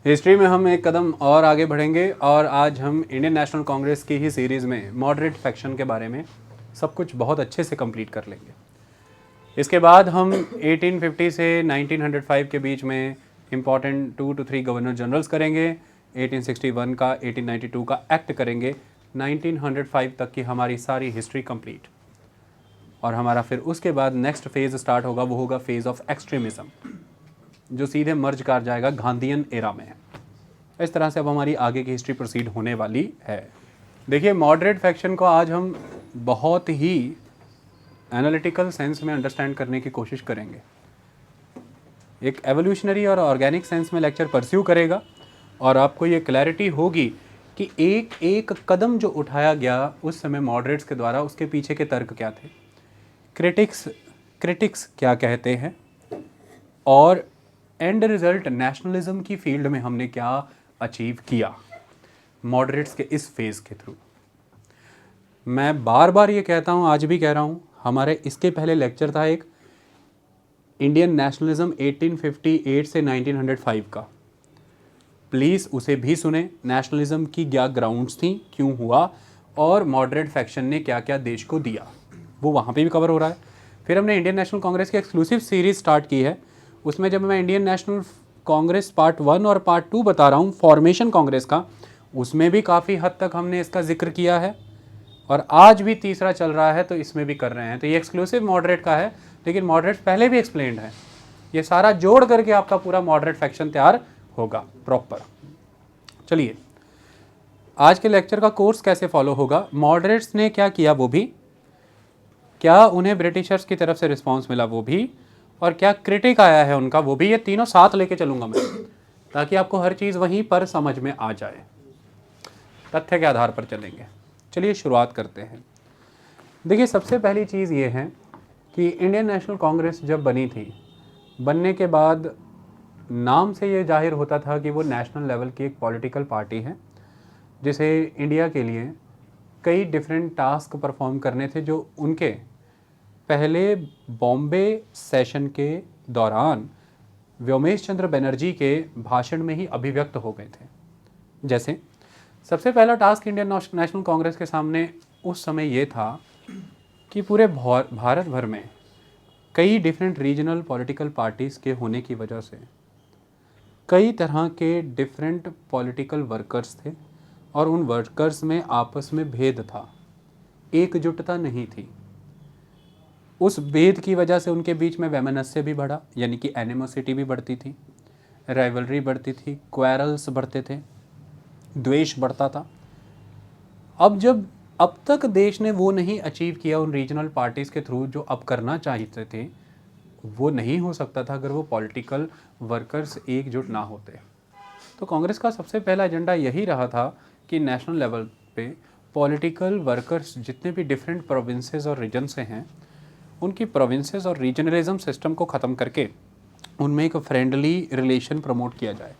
History में हम एक कदम और आगे बढ़ेंगे और आज हम इंडियन नेशनल कांग्रेस की ही सीरीज़ में मॉडरेट फैक्शन के बारे में सब कुछ बहुत अच्छे से कंप्लीट कर लेंगे। इसके बाद हम 1850 से 1905 के बीच में इम्पॉर्टेंट 2 to 3 गवर्नर जनरल्स करेंगे, 1861 का 1892 का एक्ट करेंगे, 1905 तक की हमारी सारी हिस्ट्री कंप्लीट। और हमारा फिर उसके बाद नेक्स्ट फेज़ स्टार्ट होगा, वो होगा फेज़ ऑफ एक्सट्रीमिज़म, जो सीधे मर्ज कर जाएगा गांधीयन एरा में। इस तरह से अब हमारी आगे की हिस्ट्री प्रोसीड होने वाली है। देखिए, मॉडरेट फैक्शन को आज हम बहुत ही एनालिटिकल सेंस में अंडरस्टैंड करने की कोशिश करेंगे। एक एवोल्यूशनरी और ऑर्गेनिक सेंस में लेक्चर परस्यू करेगा और आपको ये क्लैरिटी होगी कि एक एक कदम जो उठाया गया उस समय मॉडरेट्स के द्वारा, उसके पीछे के तर्क क्या थे, क्रिटिक्स क्या कहते हैं, और एंड रिजल्ट नेशनलिज्म की फील्ड में हमने क्या अचीव किया मॉडरेट्स के इस फेज़ के थ्रू। मैं बार बार ये कहता हूँ, आज भी कह रहा हूँ, हमारे इसके पहले लेक्चर था एक इंडियन नेशनलिज्म 1858 से 1905 का, प्लीज़ उसे भी सुने। नेशनलिज्म की क्या ग्राउंड्स थी, क्यों हुआ, और मॉडरेट फैक्शन ने क्या क्या देश को दिया, वो वहाँ पे भी कवर हो रहा है। फिर हमने इंडियन नेशनल कांग्रेस की एक्सक्लूसिव सीरीज स्टार्ट की है। उसमें जब मैं इंडियन नेशनल कांग्रेस पार्ट 1 और पार्ट 2 बता रहा हूँ फॉर्मेशन कांग्रेस का, उसमें भी काफ़ी हद तक हमने इसका जिक्र किया है, और आज भी तीसरा चल रहा है तो इसमें भी कर रहे हैं। तो ये एक्सक्लूसिव मॉडरेट का है, लेकिन मॉडरेट पहले भी एक्सप्लेन्ड है। ये सारा जोड़ करके आपका पूरा मॉडरेट फैक्शन तैयार होगा प्रॉपर। चलिए, आज के लेक्चर का कोर्स कैसे फॉलो होगा, मॉडरेट्स ने क्या किया वो भी, क्या उन्हें ब्रिटिशर्स की तरफ से रिस्पॉन्स मिला वो भी, और क्या क्रिटिक आया है उनका वो भी, ये तीनों साथ लेके चलूंगा मैं, ताकि आपको हर चीज़ वहीं पर समझ में आ जाए। तथ्य के आधार पर चलेंगे। चलिए शुरुआत करते हैं। देखिए, सबसे पहली चीज़ ये है कि इंडियन नेशनल कांग्रेस जब बनी थी, बनने के बाद नाम से ये जाहिर होता था कि वो नेशनल लेवल की एक पॉलिटिकल पार्टी है, जिसे इंडिया के लिए कई डिफरेंट टास्क परफॉर्म करने थे, जो उनके पहले बॉम्बे सेशन के दौरान व्योमेश चंद्र बनर्जी के भाषण में ही अभिव्यक्त हो गए थे। जैसे सबसे पहला टास्क इंडियन नेशनल कांग्रेस के सामने उस समय ये था कि पूरे भारत भर में कई डिफरेंट रीजनल पॉलिटिकल पार्टीज़ के होने की वजह से कई तरह के डिफरेंट पॉलिटिकल वर्कर्स थे, और उन वर्कर्स में आपस में भेद था, एकजुटता नहीं थी। उस भेद की वजह से उनके बीच में वैमनस्य भी बढ़ा, यानी कि एनिमोसिटी भी बढ़ती थी, राइवलरी बढ़ती थी, क्वेरल्स बढ़ते थे, द्वेष बढ़ता था। अब तक देश ने वो नहीं अचीव किया उन रीजनल पार्टीज़ के थ्रू जो अब करना चाहते थे, वो नहीं हो सकता था अगर वो पॉलिटिकल वर्कर्स एकजुट ना होते। तो कांग्रेस का सबसे पहला एजेंडा यही रहा था कि नेशनल लेवल पे पॉलिटिकल वर्कर्स जितने भी डिफरेंट प्रोविंसेस और रीजन से हैं, उनकी प्रोविंसेस और रीजनलिज्म सिस्टम को ख़त्म करके उनमें एक फ्रेंडली रिलेशन प्रमोट किया जाए।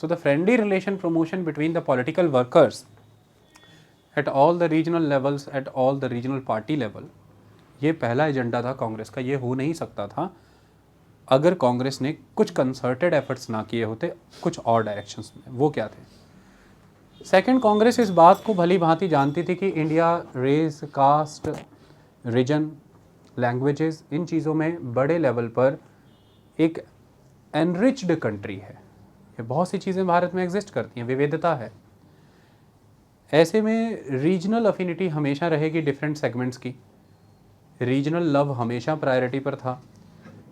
So the friendly relation promotion between the political workers at all the regional levels, at all the regional party level, ये पहला एजेंडा था कांग्रेस का। ये हो नहीं सकता था अगर कांग्रेस ने कुछ कंसर्टेड एफर्ट्स ना किए होते कुछ और डायरेक्शंस में। वो क्या थे? सेकंड, कांग्रेस इस बात को भली भांति जानती थी कि India race, caste, region, languages, इन चीज़ों में बड़े लेवल पर एक एनरिच्ड कंट्री है। ये बहुत सी चीज़ें भारत में एग्जिस्ट करती हैं, विविधता है। ऐसे में रीजनल अफिनिटी हमेशा रहेगी डिफरेंट सेगमेंट्स की, रीजनल लव हमेशा प्रायोरिटी पर था,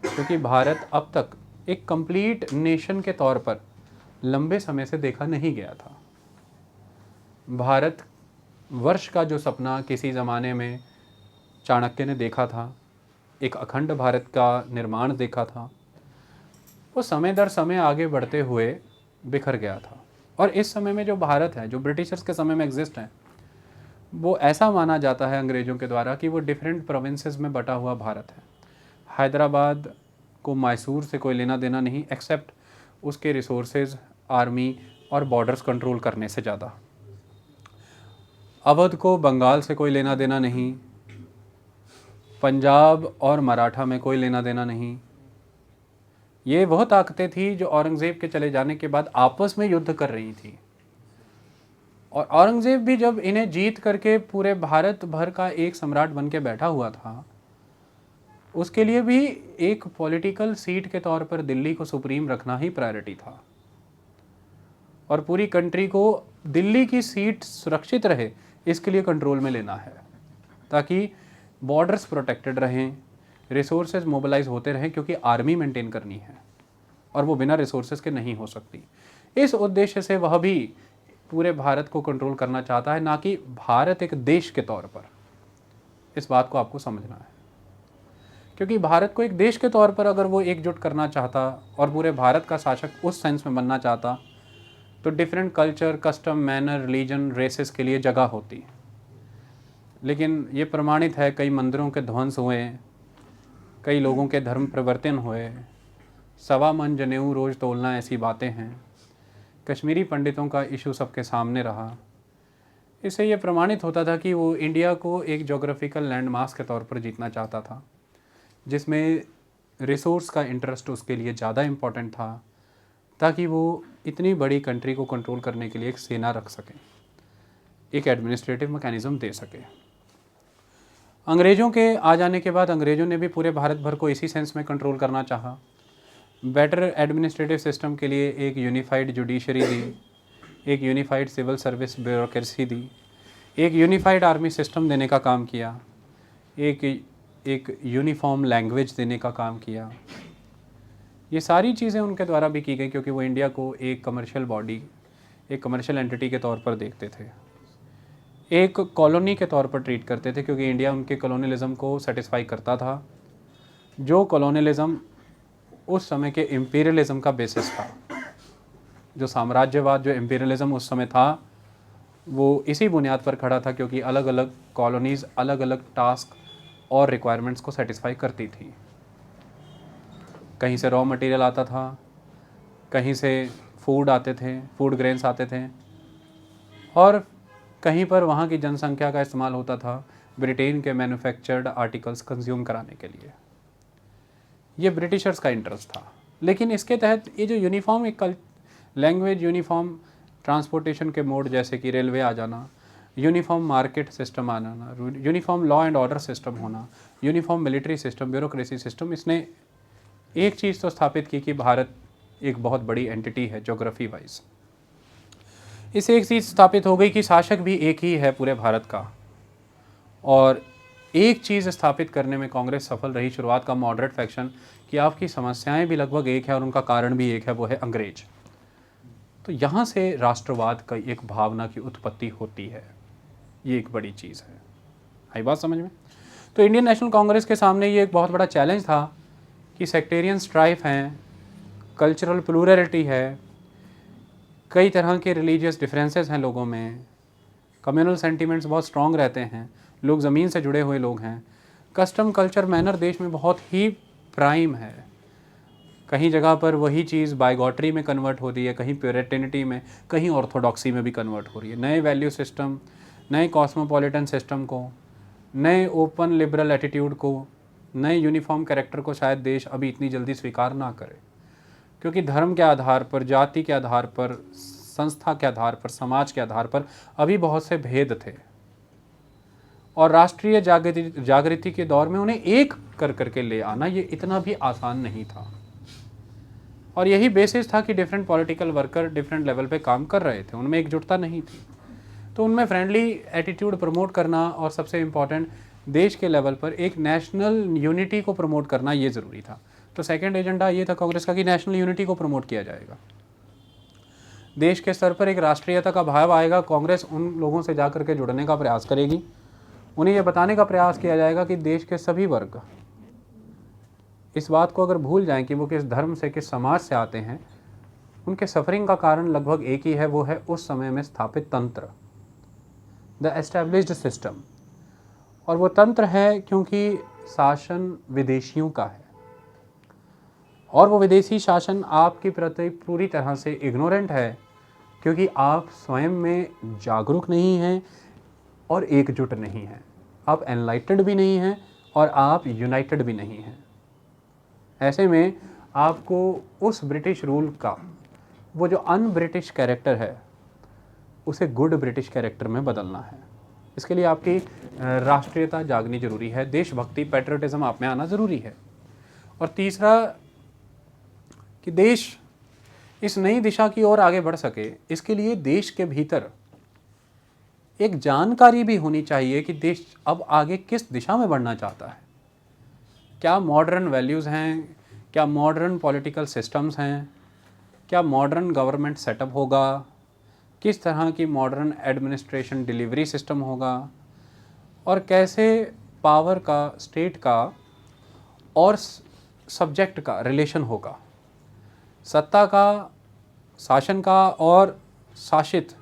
क्योंकि भारत अब तक एक कंप्लीट नेशन के तौर पर लंबे समय से देखा नहीं गया था। भारत वर्ष का जो सपना किसी ज़माने में चाणक्य ने देखा था, एक अखंड भारत का निर्माण देखा था, वो समय दर समय आगे बढ़ते हुए बिखर गया था। और इस समय में जो भारत है, जो ब्रिटिशर्स के समय में एग्जिस्ट है, वो ऐसा माना जाता है अंग्रेज़ों के द्वारा कि वो डिफरेंट प्रोविंसेस में बटा हुआ भारत है। हैदराबाद को मैसूर से कोई लेना देना नहीं, एक्सेप्ट उसके रिसोर्सेज, आर्मी और बॉर्डर्स कंट्रोल करने से ज़्यादा। अवध को बंगाल से कोई लेना देना नहीं, पंजाब और मराठा में कोई लेना देना नहीं, ये वह ताकतें थी जो औरंगज़ेब के चले जाने के बाद आपस में युद्ध कर रही थी। और औरंगज़ेब भी जब इन्हें जीत करके पूरे भारत भर का एक सम्राट बन के बैठा हुआ था, उसके लिए भी एक पॉलिटिकल सीट के तौर पर दिल्ली को सुप्रीम रखना ही प्रायोरिटी था और पूरी कंट्री को दिल्ली की सीट सुरक्षित रहे इसके लिए कंट्रोल में लेना है, ताकि बॉर्डर्स प्रोटेक्टेड रहें, रिसोर्सेज मोबिलाइज होते रहें, क्योंकि आर्मी मेंटेन करनी है और वो बिना रिसोर्सेज के नहीं हो सकती। इस उद्देश्य से वह भी पूरे भारत को कंट्रोल करना चाहता है, ना कि भारत एक देश के तौर पर। इस बात को आपको समझना है, क्योंकि भारत को एक देश के तौर पर अगर वो एकजुट करना चाहता और पूरे भारत का शासक उस सेंस में बनना चाहता, तो different culture, custom, manner, religion, races के लिए जगह होती। लेकिन ये प्रमाणित है, कई मंदिरों के ध्वंस हुए, कई लोगों के धर्म परिवर्तन हुए, 1.25 मन जनेऊ रोज़ तोलना, ऐसी बातें हैं। कश्मीरी पंडितों का इशू सबके सामने रहा। इससे ये प्रमाणित होता था कि वो इंडिया को एक जोग्राफिकल लैंड मास के तौर पर जीतना चाहता था, जिसमें रिसोर्स का इंटरेस्ट उसके लिए ज़्यादा इम्पोर्टेंट था, ताकि वो इतनी बड़ी कंट्री को कंट्रोल करने के लिए एक सेना रख सके, एक एडमिनिस्ट्रेटिव मैकेनिज़्म दे सके। अंग्रेज़ों के आ जाने के बाद अंग्रेज़ों ने भी पूरे भारत भर को इसी सेंस में कंट्रोल करना चाहा। बेटर एडमिनिस्ट्रेटिव सिस्टम के लिए एक यूनिफाइड जुडिशरी दी, एक यूनिफाइड सिविल सर्विस ब्यूरोक्रेसी दी, एक यूनिफाइड आर्मी सिस्टम देने का काम किया, एक यूनिफॉर्म लैंग्वेज देने का काम किया। ये सारी चीज़ें उनके द्वारा भी की गई, क्योंकि वो इंडिया को एक कमर्शियल बॉडी, एक कमर्शियल एंटिटी के तौर पर देखते थे, एक कॉलोनी के तौर पर ट्रीट करते थे, क्योंकि इंडिया उनके कॉलोनियलिज्म को सेटिस्फाई करता था, जो कॉलोनियलिज्म उस समय के इम्पीरियलिज्म का बेसिस था। जो साम्राज्यवाद, जो इम्पीरियलिज्म उस समय था, वो इसी बुनियाद पर खड़ा था, क्योंकि अलग अलग कॉलोनीज़ अलग अलग टास्क और रिक्वायरमेंट्स को सेटिस्फाई करती थी। कहीं से रॉ मटेरियल आता था, कहीं से फूड आते थे, फूड ग्रेन्स आते थे, और कहीं पर वहाँ की जनसंख्या का इस्तेमाल होता था ब्रिटेन के मैन्युफैक्चर्ड आर्टिकल्स कंज्यूम कराने के लिए। ये ब्रिटिशर्स का इंटरेस्ट था। लेकिन इसके तहत ये जो यूनिफॉर्म एक लैंग्वेज, यूनिफॉर्म ट्रांसपोर्टेशन के मोड जैसे कि रेलवे आ जाना, यूनिफॉर्म मार्केट सिस्टम आ जाना, uniform law and order system होना, uniform military system, bureaucracy system, इसने एक चीज़ तो स्थापित की कि भारत एक बहुत बड़ी एंटिटी है जोग्राफी वाइज। इससे एक चीज़ स्थापित हो गई कि शासक भी एक ही है पूरे भारत का, और एक चीज़ स्थापित करने में कांग्रेस सफल रही, शुरुआत का मॉडरेट फैक्शन, कि आपकी समस्याएं भी लगभग एक है और उनका कारण भी एक है, वो है अंग्रेज। तो यहाँ से राष्ट्रवाद का एक भावना की उत्पत्ति होती है। ये एक बड़ी चीज़ है। आई बात समझ में? तो इंडियन नेशनल कांग्रेस के सामने ये एक बहुत बड़ा चैलेंज था कि सेक्टेरियन स्ट्राइफ हैं, कल्चरल प्लूरलिटी है, कई तरह के रिलीजियस डिफरेंसेस हैं लोगों में, कम्युनल सेंटिमेंट्स बहुत स्ट्रॉन्ग रहते हैं, लोग ज़मीन से जुड़े हुए लोग हैं, कस्टम, कल्चर, मैनर देश में बहुत ही प्राइम है। कहीं जगह पर वही चीज़ बाइगॉटरी में कन्वर्ट हो रही है, कहीं प्योरिटेनिटी में, कहीं ऑर्थोडॉक्सी में भी कन्वर्ट हो रही है। नए वैल्यू सिस्टम, नए कॉस्मोपॉलिटन सिस्टम को, नए ओपन लिबरल एटीट्यूड को, नए यूनिफॉर्म कैरेक्टर को शायद देश अभी इतनी जल्दी स्वीकार ना करे, क्योंकि धर्म के आधार पर, जाति के आधार पर, संस्था के आधार पर, समाज के आधार पर अभी बहुत से भेद थे, और राष्ट्रीय जागृति के दौर में उन्हें एक कर करके ले आना ये इतना भी आसान नहीं था। और यही बेसिस था कि different political worker different level पे काम कर रहे थे, उनमें एकजुटता नहीं थी। तो उनमें फ्रेंडली एटीट्यूड प्रमोट करना, और सबसे इम्पॉर्टेंट देश के लेवल पर एक नेशनल यूनिटी को प्रमोट करना, ये ज़रूरी था। तो सेकेंड एजेंडा ये था कांग्रेस का कि नेशनल यूनिटी को प्रमोट किया जाएगा, देश के स्तर पर एक राष्ट्रीयता का भाव आएगा। कांग्रेस उन लोगों से जा करके जुड़ने का प्रयास करेगी, उन्हें यह बताने का प्रयास किया जाएगा कि देश के सभी वर्ग इस बात को अगर भूल जाएं कि वो किस धर्म से, किस समाज से आते हैं, उनके सफरिंग का कारण लगभग एक ही है, वो है उस समय में स्थापित तंत्र, द एस्टैब्लिश्ड सिस्टम। और वो तंत्र है क्योंकि शासन विदेशियों का है, और वो विदेशी शासन आपके प्रति पूरी तरह से इग्नोरेंट है, क्योंकि आप स्वयं में जागरूक नहीं हैं और एकजुट नहीं हैं, आप एनलाइटेड भी नहीं हैं और आप यूनाइटेड भी नहीं हैं। ऐसे में आपको उस ब्रिटिश रूल का वो जो अन ब्रिटिश कैरेक्टर है उसे गुड ब्रिटिश कैरेक्टर में बदलना है। इसके लिए आपकी राष्ट्रीयता जागनी जरूरी है, देशभक्ति पैट्रियटिज्म आप में आना ज़रूरी है। और तीसरा कि देश इस नई दिशा की ओर आगे बढ़ सके, इसके लिए देश के भीतर एक जानकारी भी होनी चाहिए कि देश अब आगे किस दिशा में बढ़ना चाहता है। क्या मॉडर्न वैल्यूज़ हैं, क्या मॉडर्न पॉलिटिकल सिस्टम्स हैं, क्या मॉडर्न गवर्नमेंट सेटअप होगा, किस तरह की मॉडर्न एडमिनिस्ट्रेशन डिलीवरी सिस्टम होगा, और कैसे पावर का, स्टेट का और सब्जेक्ट का रिलेशन होगा, सत्ता का, शासन का और शासित,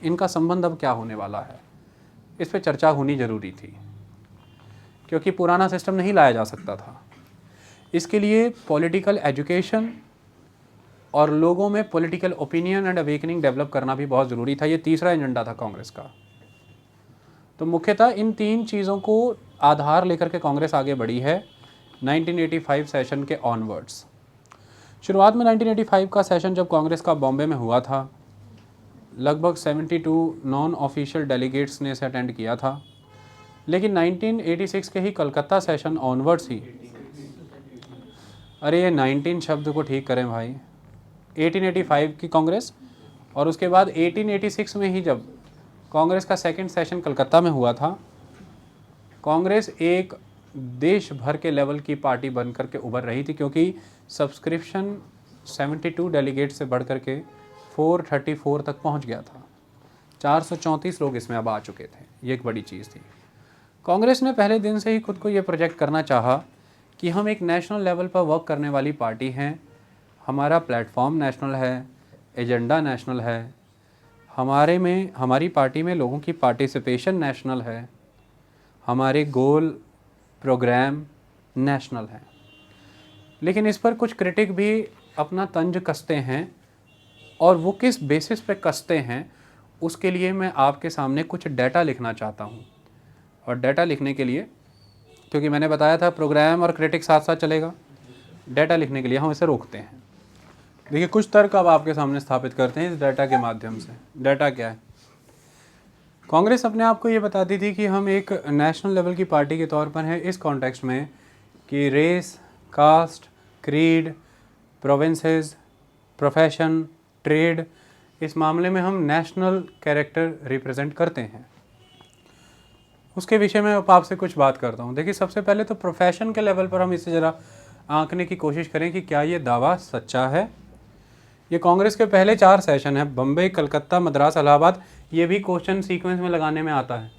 इनका संबंध अब क्या होने वाला है, इस पे चर्चा होनी ज़रूरी थी, क्योंकि पुराना सिस्टम नहीं लाया जा सकता था। इसके लिए पॉलिटिकल एजुकेशन और लोगों में political opinion and awakening develop करना भी बहुत ज़रूरी था। ये तीसरा एजेंडा था कांग्रेस का। तो मुख्यतः इन तीन चीज़ों को आधार लेकर के कांग्रेस आगे बढ़ी है 1985 सेशन के ऑनवर्ड्स। शुरुआत में 1985 का सेशन जब कांग्रेस का बॉम्बे में हुआ था, लगभग 72 नॉन ऑफिशियल डेलीगेट्स ने इसे अटेंड किया था। लेकिन 1986 के ही कलकत्ता सेशन ऑनवर्ड्स ही, अरे ये 19 शब्द को ठीक करें भाई, 1885 की कांग्रेस और उसके बाद 1886 में ही जब कांग्रेस का सेकंड सेशन कलकत्ता में हुआ था, कांग्रेस एक देश भर के लेवल की पार्टी बन करके उभर रही थी, क्योंकि सब्सक्रिप्शन 72 डेलीगेट से बढ़ करके 434 तक पहुंच गया था। 434 लोग इसमें अब आ चुके थे। ये एक बड़ी चीज़ थी। कांग्रेस ने पहले दिन से ही खुद को ये प्रोजेक्ट करना चाहा कि हम एक नेशनल लेवल पर वर्क करने वाली पार्टी हैं, हमारा प्लेटफॉर्म नेशनल है, एजेंडा नेशनल है, हमारी पार्टी में लोगों की पार्टिसिपेशन नेशनल है, हमारे गोल प्रोग्राम नेशनल हैं। लेकिन इस पर कुछ क्रिटिक भी अपना तंज कसते हैं, और वो किस बेसिस पे कसते हैं उसके लिए मैं आपके सामने कुछ डाटा लिखना चाहता हूँ। और डाटा लिखने के लिए, क्योंकि मैंने बताया था प्रोग्राम और क्रिटिक साथ साथ चलेगा, डाटा लिखने के लिए हम इसे रोकते हैं। देखिए कुछ तर्क अब आपके सामने स्थापित करते हैं इस डाटा के माध्यम से। डाटा क्या है? कांग्रेस अपने आप को ये बताती थी कि हम एक नेशनल लेवल की पार्टी के तौर पर हैं इस कॉन्टेक्स्ट में कि race, caste, creed, provinces, profession, trade, इस मामले में हम नेशनल कैरेक्टर रिप्रेजेंट करते हैं। उसके विषय में अब आपसे कुछ बात करता हूँ। देखिए सबसे पहले तो प्रोफेशन के लेवल पर हम इसे ज़रा आंकने की कोशिश करें कि क्या ये दावा सच्चा है। ये कांग्रेस के पहले 4 सेशन है, बम्बई, कलकत्ता, मद्रास, इलाहाबाद। ये भी क्वेश्चन सीक्वेंस में लगाने में आता है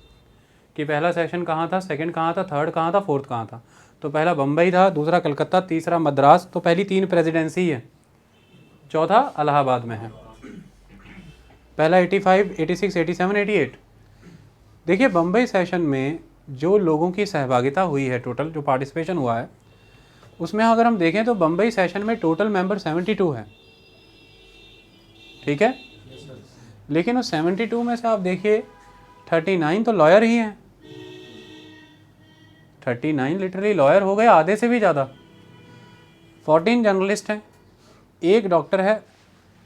कि पहला सेशन कहाँ था, सेकंड कहाँ था, थर्ड कहाँ था, फोर्थ कहाँ था। तो पहला बम्बई था, दूसरा कलकत्ता, तीसरा मद्रास, तो पहली 3 प्रेसिडेंसी है, चौथा इलाहाबाद में है। पहला 85, 86, 87, 88। देखिए बम्बई सेशन में जो लोगों की सहभागिता हुई है, टोटल जो पार्टिसिपेशन हुआ है, उसमें अगर हम देखें तो बम्बई सेशन में टोटल मेंबर 72 है, ठीक है। लेकिन उस 72 में से आप देखिए 39 तो लॉयर ही हैं। 39 लिटरली लॉयर हो गए, आधे से भी ज़्यादा। 14 जर्नलिस्ट हैं, 1 डॉक्टर है,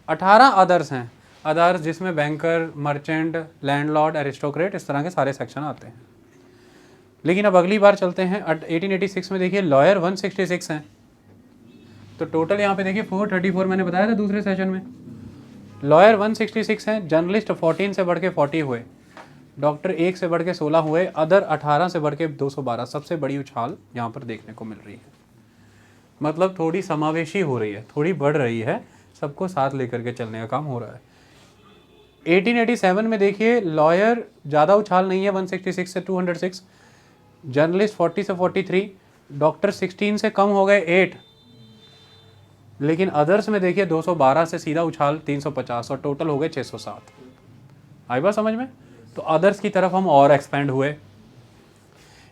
18 अदर्स हैं। अदर्स जिसमें बैंकर, मर्चेंट, लैंडलॉर्ड, एरिस्टोक्रेट, इस तरह के सारे सेक्शन आते हैं। लेकिन अब अगली बार चलते हैं 1886 में। देखिए लॉयर 166 हैं, तो टोटल यहाँ पे देखिए 434 मैंने बताया था दूसरे सेशन में। लॉयर 166 हैं, जर्नलिस्ट 14 से बढ़ के 40 हुए, डॉक्टर 1 से बढ़ के 16 हुए, अदर 18 से बढ़ के 212। सबसे बड़ी उछाल यहाँ पर देखने को मिल रही है। मतलब थोड़ी समावेशी हो रही है, थोड़ी बढ़ रही है, सबको साथ लेकर के चलने का काम हो रहा है। 1887 में देखिए लॉयर ज़्यादा उछाल नहीं है, 166 से 206, जर्नलिस्ट 40 से 43, डॉक्टर 16 से कम हो गए 8, लेकिन अदर्स में देखिए 212 से सीधा उछाल 350 और टोटल हो गए 607। आई बात समझ में? तो अदर्स की तरफ हम और एक्सपेंड हुए।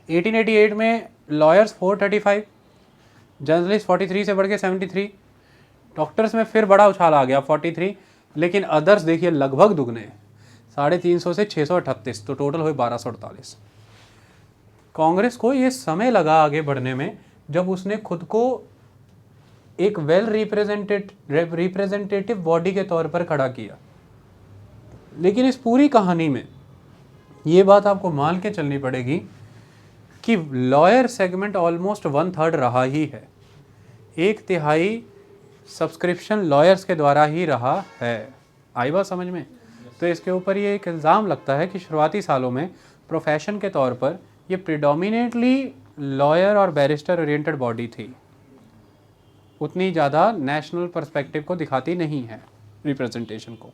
1888 में लॉयर्स 435, जर्नलिस्ट 43 से बढ़ के 73, डॉक्टर्स में फिर बड़ा उछाल आ गया 43, लेकिन अदर्स देखिए लगभग दुगने, 350 से 638, तो टोटल हुए 1248। कांग्रेस को ये समय लगा आगे बढ़ने में, जब उसने खुद को एक वेल रिप्रेजेंटेटिव बॉडी के तौर पर खड़ा किया। लेकिन इस पूरी कहानी में ये बात आपको मान के चलनी पड़ेगी कि लॉयर सेगमेंट ऑलमोस्ट 1/3 रहा ही है, 1/3 सब्सक्रिप्शन लॉयर्स के द्वारा ही रहा है। आई बात समझ में? तो इसके ऊपर ये एक इल्ज़ाम लगता है कि शुरुआती सालों में प्रोफेशन के तौर पर ये प्रिडोमिनेटली लॉयर और बैरिस्टर ओरिएंटेड बॉडी थी, उतनी ज़्यादा नेशनल पर्सपेक्टिव को दिखाती नहीं है रिप्रेजेंटेशन को।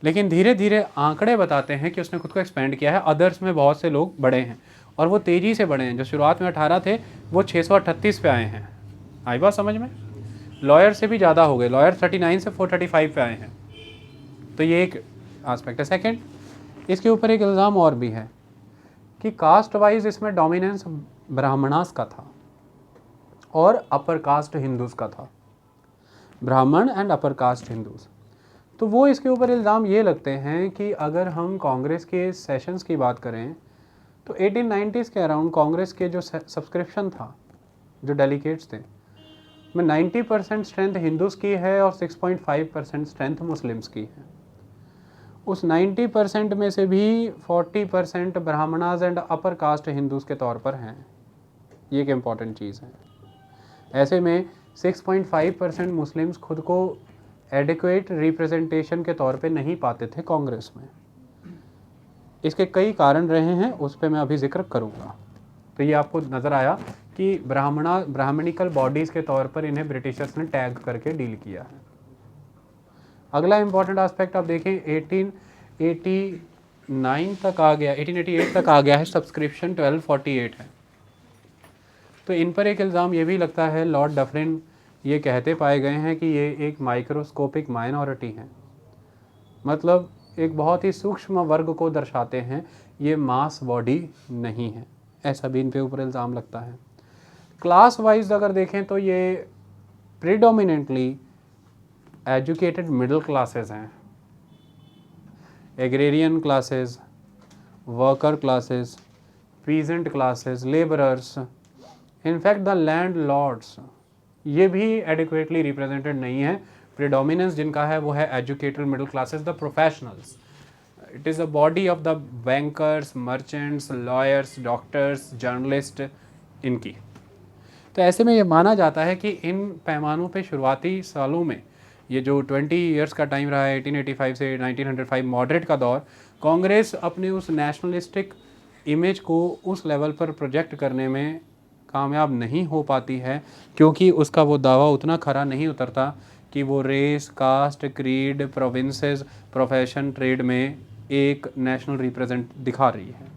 लेकिन धीरे धीरे आंकड़े बताते हैं कि उसने खुद को एक्सपेंड किया है। अदर्स में बहुत से लोग बड़े हैं और वो तेज़ी से बढ़े हैं। जो शुरुआत में 18 थे वो 638 पे आए हैं। आई बात समझ में? लॉयर से भी ज़्यादा हो गए, लॉयर 39 से 435 पे आए हैं। तो ये एक आस्पेक्ट है। सेकेंड, इसके ऊपर एक इल्ज़ाम और भी है कि कास्ट वाइज इसमें डोमिनेंस ब्राह्मणास का था और अपर कास्ट हिंदूज़ का था, ब्राह्मण एंड अपर कास्ट हिंदूज़। तो वो इसके ऊपर इल्ज़ाम ये लगते हैं कि अगर हम कांग्रेस के सेशंस की बात करें तो 1890s के अराउंड कांग्रेस के जो सब्सक्रिप्शन था, जो डेलीगेट्स थे, में 90% स्ट्रेंथ हिंदूज़ की है और 6.5% स्ट्रेंथ मुस्लिम्स की है। उस 90% में से भी 40% Brahmanas and upper caste Hindus के तौर पर हैं। ये एक इम्पॉर्टेंट चीज़ है। ऐसे में 6.5% मुस्लिम्स खुद को एडिक्वेट रिप्रेजेंटेशन के तौर पे नहीं पाते थे कांग्रेस में। इसके कई कारण रहे हैं, उस पर मैं अभी जिक्र करूँगा। तो ये आपको नज़र आया कि ब्राह्मणिकल बॉडीज़ के तौर पर इन्हें ब्रिटिशर्स ने टैग करके डील किया है। अगला इम्पॉर्टेंट एस्पेक्ट आप देखें, 1889 तक आ गया, 1888 तक आ गया है, सब्सक्रिप्शन 1248 है। तो इन पर एक इल्ज़ाम ये भी लगता है, लॉर्ड डफरिन ये कहते पाए गए हैं कि ये एक माइक्रोस्कोपिक माइनॉरिटी है, मतलब एक बहुत ही सूक्ष्म वर्ग को दर्शाते हैं, ये मास बॉडी नहीं है। ऐसा भी इन पे ऊपर इल्ज़ाम लगता है। क्लास वाइज अगर देखें तो ये प्रीडोमिनेंटली एजुकेटेड मिडिल क्लासेस हैं, agrarian classes, worker classes, peasant classes, labourers, in fact the landlords, ये भी एडिक्वेटली रिप्रेजेंटेड नहीं है। प्रिडोमिनेंस जिनका है वो है educated middle classes, the professionals. It is a body of the bankers, merchants, lawyers, doctors, journalist, इनकी। तो ऐसे में ये माना जाता है कि इन पैमानों पे शुरुआती सालों में, ये जो 20 ईयर्स का टाइम रहा है 1885 से 1905 मॉडरेट का दौर, कांग्रेस अपने उस नेशनलिस्टिक इमेज को उस लेवल पर प्रोजेक्ट करने में कामयाब नहीं हो पाती है, क्योंकि उसका वो दावा उतना खरा नहीं उतरता कि वो race, caste, creed, provinces, profession, trade में एक नेशनल रिप्रेजेंट दिखा रही है।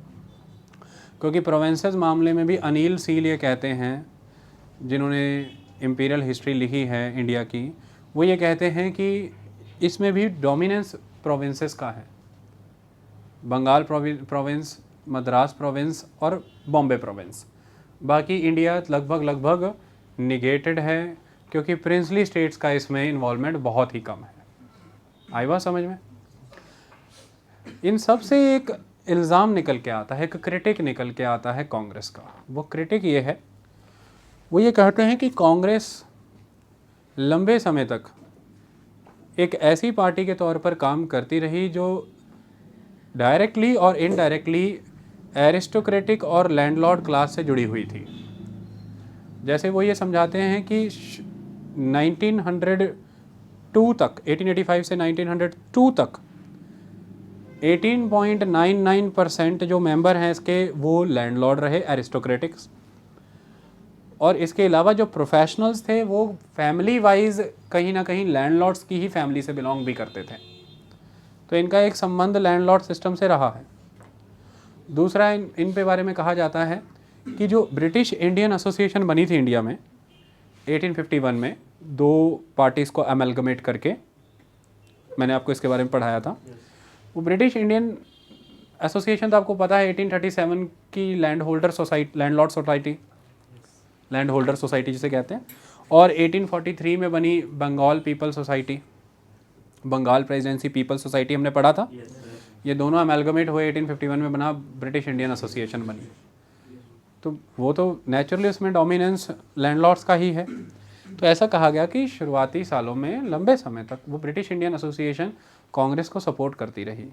क्योंकि प्रोविंसेस मामले में भी अनिल सील ये कहते हैं, जिन्होंने इम्पीरियल हिस्ट्री लिखी है इंडिया की, वो ये कहते हैं कि इसमें भी डोमिनेंस प्रोविंसेस का है। बंगाल प्रोविंस, मद्रास प्रोविंस और बॉम्बे प्रोविंस। बाकी इंडिया लगभग निगेटेड है, क्योंकि प्रिंसली स्टेट्स का इसमें इन्वॉल्वमेंट बहुत ही कम है। आई बात समझ में? इन सब से एक इल्ज़ाम निकल के आता है, एक क्रिटिक निकल के आता है कांग्रेस का। वो क्रिटिक ये है, वो ये कहते हैं कि कांग्रेस लंबे समय तक एक ऐसी पार्टी के तौर पर काम करती रही जो डायरेक्टली और इनडायरेक्टली एरिस्टोक्रेटिक और लैंडलॉर्ड क्लास से जुड़ी हुई थी। जैसे वो ये समझाते हैं कि 1902 तक, 1885 से 1902 तक 18.99% जो मेंबर हैं इसके वो लैंडलॉर्ड रहे, एरिस्टोक्रेटिक्स। और इसके अलावा जो प्रोफेशनल्स थे वो फैमिली वाइज कहीं ना कहीं लैंडलॉर्ड्स की ही फैमिली से बिलोंग भी करते थे। तो इनका एक संबंध लैंडलॉर्ड सिस्टम से रहा है। दूसरा, इन पे बारे में कहा जाता है कि जो ब्रिटिश इंडियन एसोसिएशन बनी थी इंडिया में 1851 में, दो पार्टीज़ को अमेलगमेट करके, मैंने आपको इसके बारे में पढ़ाया था। वो ब्रिटिश इंडियन एसोसिएशन तो आपको पता है 1837 की लैंड होल्डर सोसाइटी जिसे कहते हैं, और 1843 में बनी Bengal People Society, Bengal Presidency People Society हमने पढ़ा था। ये दोनों अमेलगमेट हुए 1851 में बना ब्रिटिश इंडियन एसोसिएशन बनी। तो वो तो नेचुरली उसमें डोमिनेंस लैंडलॉर्ड्स का ही है। तो ऐसा कहा गया कि शुरुआती सालों में लंबे समय तक वो ब्रिटिश इंडियन एसोसिएशन कांग्रेस को सपोर्ट करती रही।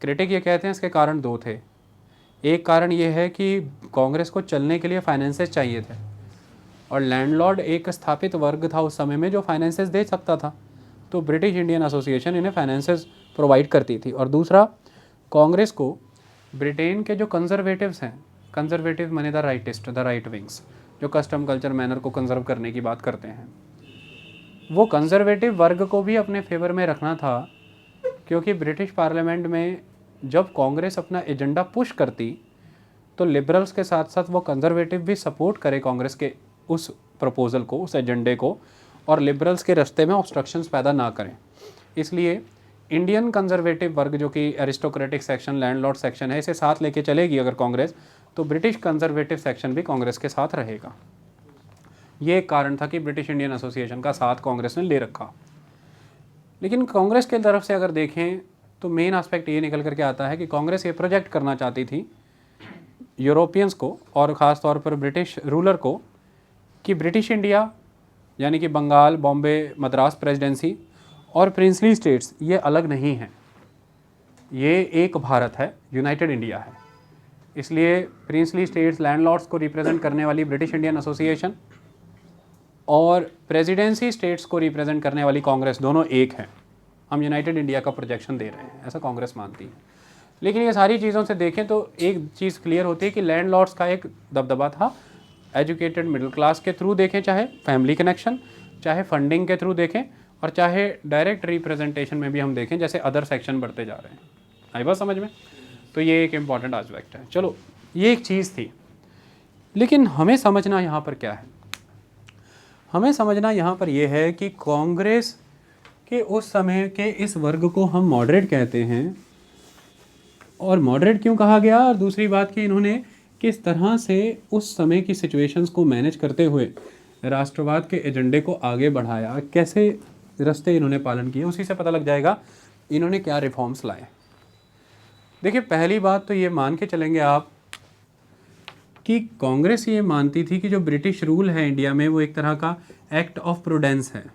क्रिटिक ये कहते हैं इसके कारण दो थे। एक कारण ये है कि कांग्रेस को चलने के लिए फाइनेंसेस चाहिए थे और लैंडलॉर्ड एक स्थापित वर्ग था उस समय में जो फाइनेंसेस दे सकता था, तो ब्रिटिश इंडियन एसोसिएशन इन्हें फाइनेंसेस प्रोवाइड करती थी। और दूसरा, कांग्रेस को ब्रिटेन के जो कंजर्वेटिव्स हैं, कंजर्वेटिव माने the rightist, the right wings, जो कस्टम कल्चर मैनर को कंजर्व करने की बात करते हैं, वो कंजर्वेटिव वर्ग को भी अपने फेवर में रखना था, क्योंकि ब्रिटिश पार्लियामेंट में जब कांग्रेस अपना एजेंडा पुश करती तो लिबरल्स के साथ साथ वो कंजर्वेटिव भी सपोर्ट करे कांग्रेस के उस प्रपोजल को, उस एजेंडे को, और लिबरल्स के रास्ते में ऑब्स्ट्रक्शंस पैदा ना करें। इसलिए इंडियन कंजर्वेटिव वर्ग जो कि एरिस्टोक्रेटिक सेक्शन, लैंडलॉर्ड सेक्शन है, इसे साथ लेके चलेगी अगर कांग्रेस, तो ब्रिटिश कंजर्वेटिव सेक्शन भी कांग्रेस के साथ रहेगा। ये एक कारण था कि ब्रिटिश इंडियन एसोसिएशन का साथ कांग्रेस ने ले रखा। लेकिन कांग्रेस की तरफ से अगर देखें तो मेन एस्पेक्ट ये निकल करके आता है कि कांग्रेस ये प्रोजेक्ट करना चाहती थी यूरोपियंस को और ख़ास तौर पर ब्रिटिश रूलर को कि ब्रिटिश इंडिया यानी कि बंगाल, बॉम्बे, मद्रास प्रेसिडेंसी और प्रिंसली स्टेट्स ये अलग नहीं हैं, ये एक भारत है, यूनाइटेड इंडिया है। इसलिए प्रिंसली स्टेट्स, लैंडलॉर्ड्स को रिप्रेजेंट करने वाली ब्रिटिश इंडियन एसोसिएशन और प्रेसिडेंसी स्टेट्स को रिप्रेजेंट करने वाली कांग्रेस दोनों एक हैं। हम यूनाइटेड इंडिया का प्रोजेक्शन दे रहे हैं, ऐसा कांग्रेस मानती है। लेकिन ये सारी चीज़ों से देखें तो एक चीज़ क्लियर होती है कि लैंडलॉर्ड्स का एक दबदबा था। एजुकेटेड मिडिल क्लास के थ्रू देखें, चाहे फैमिली कनेक्शन, चाहे फंडिंग के थ्रू देखें, और चाहे डायरेक्ट रिप्रेजेंटेशन में भी हम देखें, जैसे अदर सेक्शन बढ़ते जा रहे हैं। आई बात समझ में? तो ये एक इम्पॉर्टेंट एस्पेक्ट है। चलो, ये एक चीज़ थी। लेकिन हमें समझना यहाँ पर क्या है? हमें समझना यहाँ पर यह है कि कांग्रेस के उस समय के इस वर्ग को हम मॉडरेट कहते हैं। और मॉडरेट क्यों कहा गया? और दूसरी बात कि इन्होंने किस तरह से उस समय की सिचुएशंस को मैनेज करते हुए राष्ट्रवाद के एजेंडे को आगे बढ़ाया, कैसे रास्ते इन्होंने पालन किए, उसी से पता लग जाएगा इन्होंने क्या रिफॉर्म्स लाए। देखिए, पहली बात तो ये मान के चलेंगे आप कि कांग्रेस ये मानती थी कि जो ब्रिटिश रूल है इंडिया में वो एक तरह का एक्ट ऑफ प्रूडेंस है।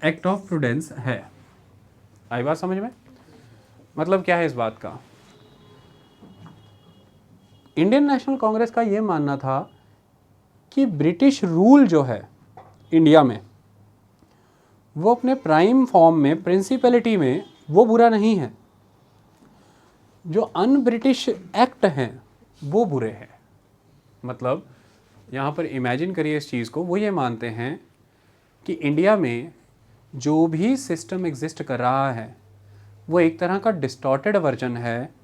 एक्ट ऑफ प्रूडेंस है। आई बात समझ में? मतलब क्या है इस बात का? इंडियन नेशनल कांग्रेस का ये मानना था कि ब्रिटिश रूल जो है इंडिया में वो अपने प्राइम फॉर्म में, प्रिंसिपलिटी में, वो बुरा नहीं है। जो अन ब्रिटिश एक्ट हैं वो बुरे हैं। मतलब यहाँ पर इमेजिन करिए इस चीज़ को, वो ये मानते हैं कि इंडिया में जो भी सिस्टम एग्जिस्ट कर रहा है वो एक तरह का डिस्टॉर्टेड वर्जन है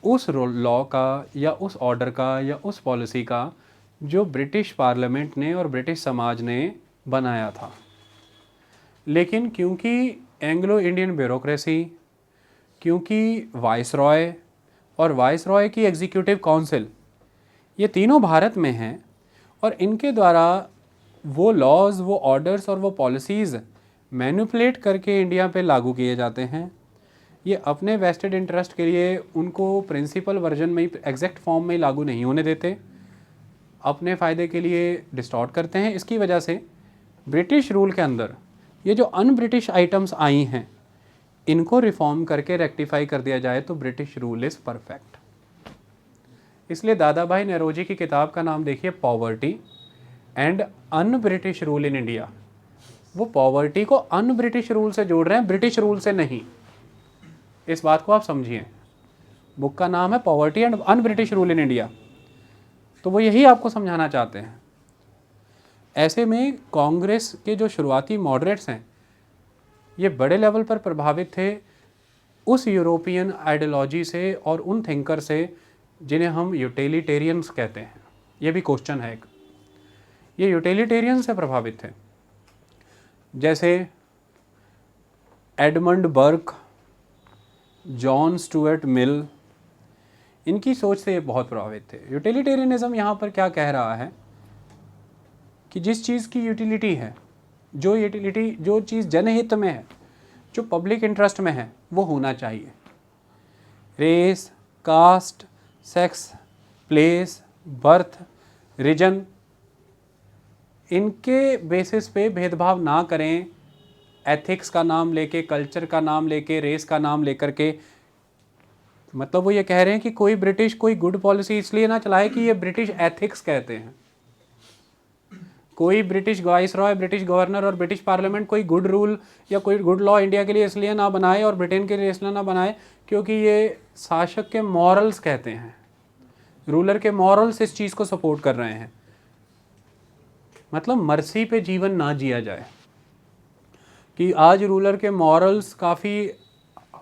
उस लॉ का या उस ऑर्डर का या उस पॉलिसी का जो ब्रिटिश पार्लियामेंट ने और ब्रिटिश समाज ने बनाया था। लेकिन क्योंकि एंग्लो इंडियन ब्यूरोक्रेसी, क्योंकि वाइसरॉय और वाइसरॉय की एग्जीक्यूटिव काउंसिल, ये तीनों भारत में हैं और इनके द्वारा वो लॉज, वो ऑर्डर्स और वो पॉलिसीज़ मैनिपुलेट करके इंडिया पे लागू किए जाते हैं। ये अपने वेस्टेड इंटरेस्ट के लिए उनको प्रिंसिपल वर्जन में ही, एग्जैक्ट फॉर्म में ही लागू नहीं होने देते, अपने फ़ायदे के लिए डिस्टॉर्ट करते हैं। इसकी वजह से ब्रिटिश रूल के अंदर ये जो अन ब्रिटिश आइटम्स आई हैं इनको रिफॉर्म करके रेक्टिफाई कर दिया जाए तो ब्रिटिश रूल इज़ परफेक्ट। इसलिए दादा भाई नौरोजी की किताब का नाम देखिए, poverty and un British rule in India. वो पॉवर्टी को अन ब्रिटिश रूल से जोड़ रहे हैं, ब्रिटिश रूल से नहीं। इस बात को आप समझिए। बुक का नाम है poverty and un British rule in India, तो वो यही आपको समझाना चाहते हैं। ऐसे में कांग्रेस के जो शुरुआती मॉडरेट्स हैं ये बड़े लेवल पर प्रभावित थे उस यूरोपियन आइडियोलॉजी से और उन थिंकर से जिन्हें हम यूटिलिटेरियंस कहते हैं। ये भी क्वेश्चन है एक। ये यूटिलिटेरियन से प्रभावित थे, जैसे Edmund Burke, John Stuart Mill, इनकी सोच से ये बहुत प्रभावित थे। यूटिलिटेरियनिज्म यहाँ पर क्या कह रहा है कि जिस चीज़ की यूटिलिटी है, जो चीज़ जनहित में है, जो पब्लिक इंटरेस्ट में है, वो होना चाहिए। Race, caste, sex, place, birth, region, इनके बेसिस पे भेदभाव ना करें, एथिक्स का नाम लेके, कल्चर का नाम लेके, रेस का नाम लेकर के। मतलब वो ये कह रहे हैं कि कोई ब्रिटिश कोई गुड पॉलिसी इसलिए ना चलाए कि ये ब्रिटिश एथिक्स कहते हैं। कोई ब्रिटिश वाइसरॉय, ब्रिटिश गवर्नर और ब्रिटिश पार्लियामेंट कोई गुड रूल या कोई गुड लॉ इंडिया के लिए इसलिए ना बनाए और ब्रिटेन के लिए इसलिए ना बनाए क्योंकि ये शासक के मॉरल्स कहते हैं, रूलर के मॉरल्स इस चीज़ को सपोर्ट कर रहे हैं। मतलब मर्सी पे जीवन ना जिया जाए कि आज रूलर के मॉरल्स काफ़ी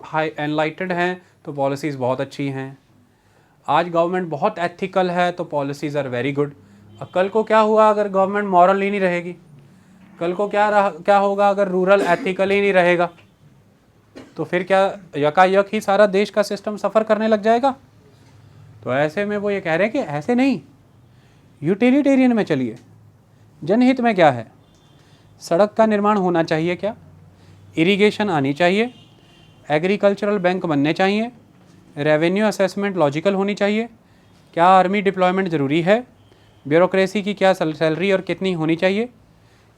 हाई एनलाइटेड हैं तो पॉलिसीज़ बहुत अच्छी हैं, आज गवर्नमेंट बहुत एथिकल है तो पॉलिसीज़ आर वेरी गुड। कल को क्या हुआ अगर गवर्नमेंट मॉरल ही नहीं रहेगी? कल को क्या होगा अगर रूरल एथिकल ही नहीं रहेगा? तो फिर क्या यकायक ही सारा देश का सिस्टम सफ़र करने लग जाएगा? तो ऐसे में वो ये कह रहे हैं कि ऐसे नहीं, यूटिलिटेरियन में चलिए। जनहित में क्या है? सड़क का निर्माण होना चाहिए क्या? इरिगेशन आनी चाहिए, एग्रीकल्चरल बैंक बनने चाहिए, रेवेन्यू असेसमेंट लॉजिकल होनी चाहिए, क्या आर्मी डिप्लॉयमेंट ज़रूरी है, ब्यूरोक्रेसी की क्या सैलरी और कितनी होनी चाहिए।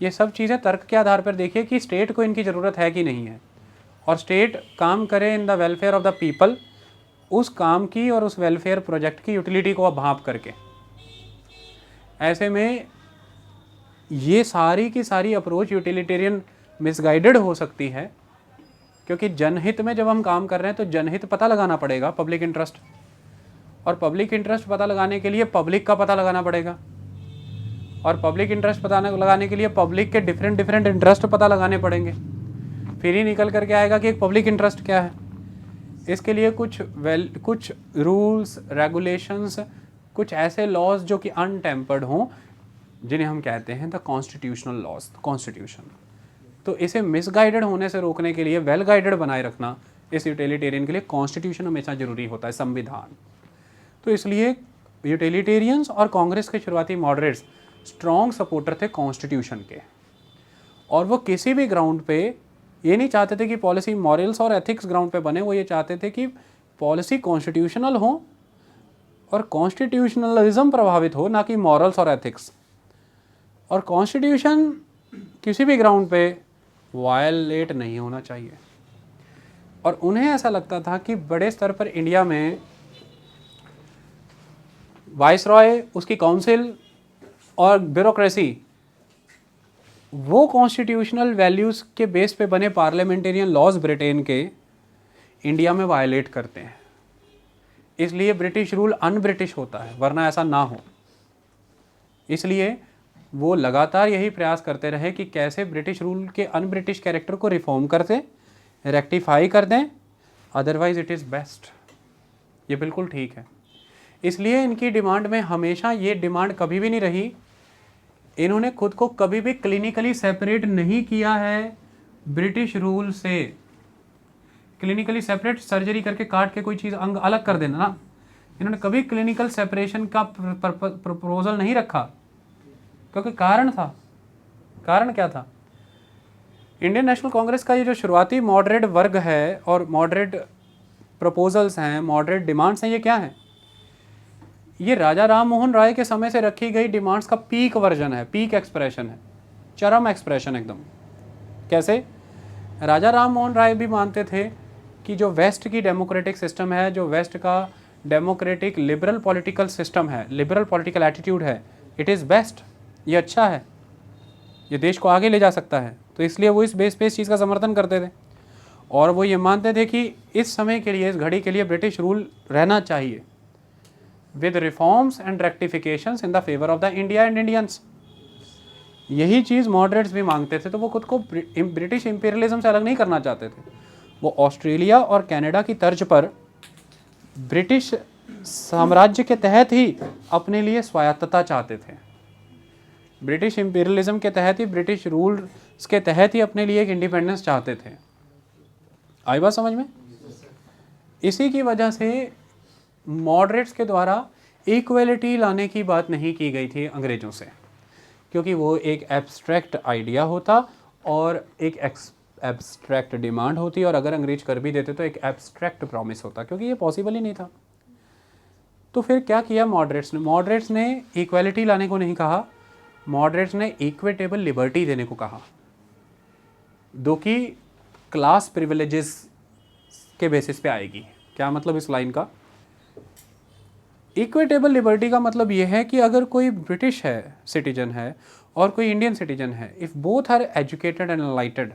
ये सब चीज़ें तर्क के आधार पर देखिए कि स्टेट को इनकी ज़रूरत है कि नहीं है, और स्टेट काम करे in the welfare of the people, उस काम की और उस वेलफेयर प्रोजेक्ट की यूटिलिटी को भांप करके। ऐसे में ये सारी की सारी अप्रोच यूटिलिटेरियन मिसगाइडेड हो सकती है, क्योंकि जनहित में जब हम काम कर रहे हैं तो जनहित पता लगाना पड़ेगा, पब्लिक इंटरेस्ट, और पब्लिक इंटरेस्ट पता लगाने के लिए पब्लिक का पता लगाना पड़ेगा, और पब्लिक इंटरेस्ट पता लगाने के लिए पब्लिक के डिफरेंट इंटरेस्ट पता लगाने पड़ेंगे। फिर ही निकल करके आएगा कि एक पब्लिक इंटरेस्ट क्या है। इसके लिए कुछ रूल्स रेगुलेशंस, कुछ ऐसे लॉज जो कि अनटेम्पर्ड हों, जिन्हें हम कहते हैं द कॉन्स्टिट्यूशनल लॉज, कॉन्स्टिट्यूशन। तो इसे मिसगाइडेड होने से रोकने के लिए वेल गाइडेड बनाए रखना इस यूटिलिटेरियन के लिए कॉन्स्टिट्यूशन हमेशा जरूरी होता है, संविधान। तो इसलिए यूटिलिटेरियंस और कांग्रेस के शुरुआती मॉडरेट्स स्ट्रॉन्ग सपोर्टर थे कॉन्स्टिट्यूशन के, और वो किसी भी ग्राउंड पे ये नहीं चाहते थे कि पॉलिसी मॉरल्स और एथिक्स ग्राउंड पे बने, वो ये चाहते थे कि पॉलिसी कॉन्स्टिट्यूशनल हो और कॉन्स्टिट्यूशनलिज्म प्रभावित हो, ना कि मॉरल्स और एथिक्स। और कॉन्स्टिट्यूशन किसी भी ग्राउंड पे वायलेट नहीं होना चाहिए। और उन्हें ऐसा लगता था कि बड़े स्तर पर इंडिया में वाइसरॉय, उसकी काउंसिल और ब्यूरोक्रेसी वो कॉन्स्टिट्यूशनल वैल्यूज़ के बेस पे बने पार्लियामेंटेरियन लॉज ब्रिटेन के इंडिया में वायलेट करते हैं। इसलिए ब्रिटिश रूल अनब्रिटिश होता है, वरना ऐसा ना हो। इसलिए वो लगातार यही प्रयास करते रहे कि कैसे ब्रिटिश रूल के अनब्रिटिश कैरेक्टर को रिफॉर्म करते, रेक्टिफाई कर दें, अदरवाइज इट इज़ बेस्ट। ये बिल्कुल ठीक है। इसलिए इनकी डिमांड में हमेशा ये डिमांड कभी भी नहीं रही, इन्होंने खुद को कभी भी क्लिनिकली सेपरेट नहीं किया है ब्रिटिश रूल से। क्लिनिकली सेपरेट सर्जरी करके काट के कोई चीज़ अंग अलग कर देना ना, इन्होंने कभी क्लिनिकल सेपरेशन का प्रपोजल नहीं रखा, क्योंकि कारण था। कारण क्या था? इंडियन नेशनल कांग्रेस का ये जो शुरुआती मॉडरेट वर्ग है और मॉडरेट प्रपोजल्स हैं, मॉडरेट डिमांड्स हैं, ये क्या हैं? ये राजा राम मोहन राय के समय से रखी गई डिमांड्स का पीक वर्जन है, पीक एक्सप्रेशन है, चरम एक्सप्रेशन एकदम। कैसे? राजा राम मोहन राय भी मानते थे कि जो वेस्ट की डेमोक्रेटिक सिस्टम है, जो वेस्ट का डेमोक्रेटिक लिबरल पॉलिटिकल सिस्टम है, लिबरल पॉलिटिकल एटीट्यूड है, इट इज़ बेस्ट, ये अच्छा है, ये देश को आगे ले जा सकता है। तो इसलिए वो इस बेस पे इस चीज़ का समर्थन करते थे, और वो ये मानते थे कि इस समय के लिए, इस घड़ी के लिए ब्रिटिश रूल रहना चाहिए with reforms and rectifications in the favor of the India and Indians। यही चीज़ मॉडरेट्स भी मांगते थे। तो वो खुद को ब्रिटिश इंपीरियलिज्म से अलग नहीं करना चाहते थे, वो ऑस्ट्रेलिया और कनाडा की तर्ज पर ब्रिटिश साम्राज्य के तहत ही अपने लिए स्वायत्तता चाहते थे, ब्रिटिश इंपीरियलिज्म के तहत ही, ब्रिटिश रूल्स के तहत ही अपने लिए एक इंडिपेंडेंस चाहते थे। आई बात समझ में? इसी की वजह से मॉडरेट्स के द्वारा इक्वलिटी लाने की बात नहीं की गई थी अंग्रेज़ों से, क्योंकि वो एक एब्स्ट्रैक्ट आइडिया होता और एक एब्स्ट्रैक्ट डिमांड होती, और अगर अंग्रेज कर भी देते तो एक एब्स्ट्रैक्ट प्रॉमिस होता, क्योंकि ये पॉसिबल ही नहीं था। तो फिर क्या किया मॉडरेट्स ने? मॉडरेट्स ने इक्वलिटी लाने को नहीं कहा, मॉडरेट्स ने इक्विटेबल लिबर्टी देने को कहा, जो कि क्लास प्रिविलेजेस के बेसिस पे आएगी। क्या मतलब इस लाइन का? इक्विटेबल लिबर्टी का मतलब यह है कि अगर कोई ब्रिटिश है सिटीजन है और कोई इंडियन सिटीजन है, if both are educated and enlightened,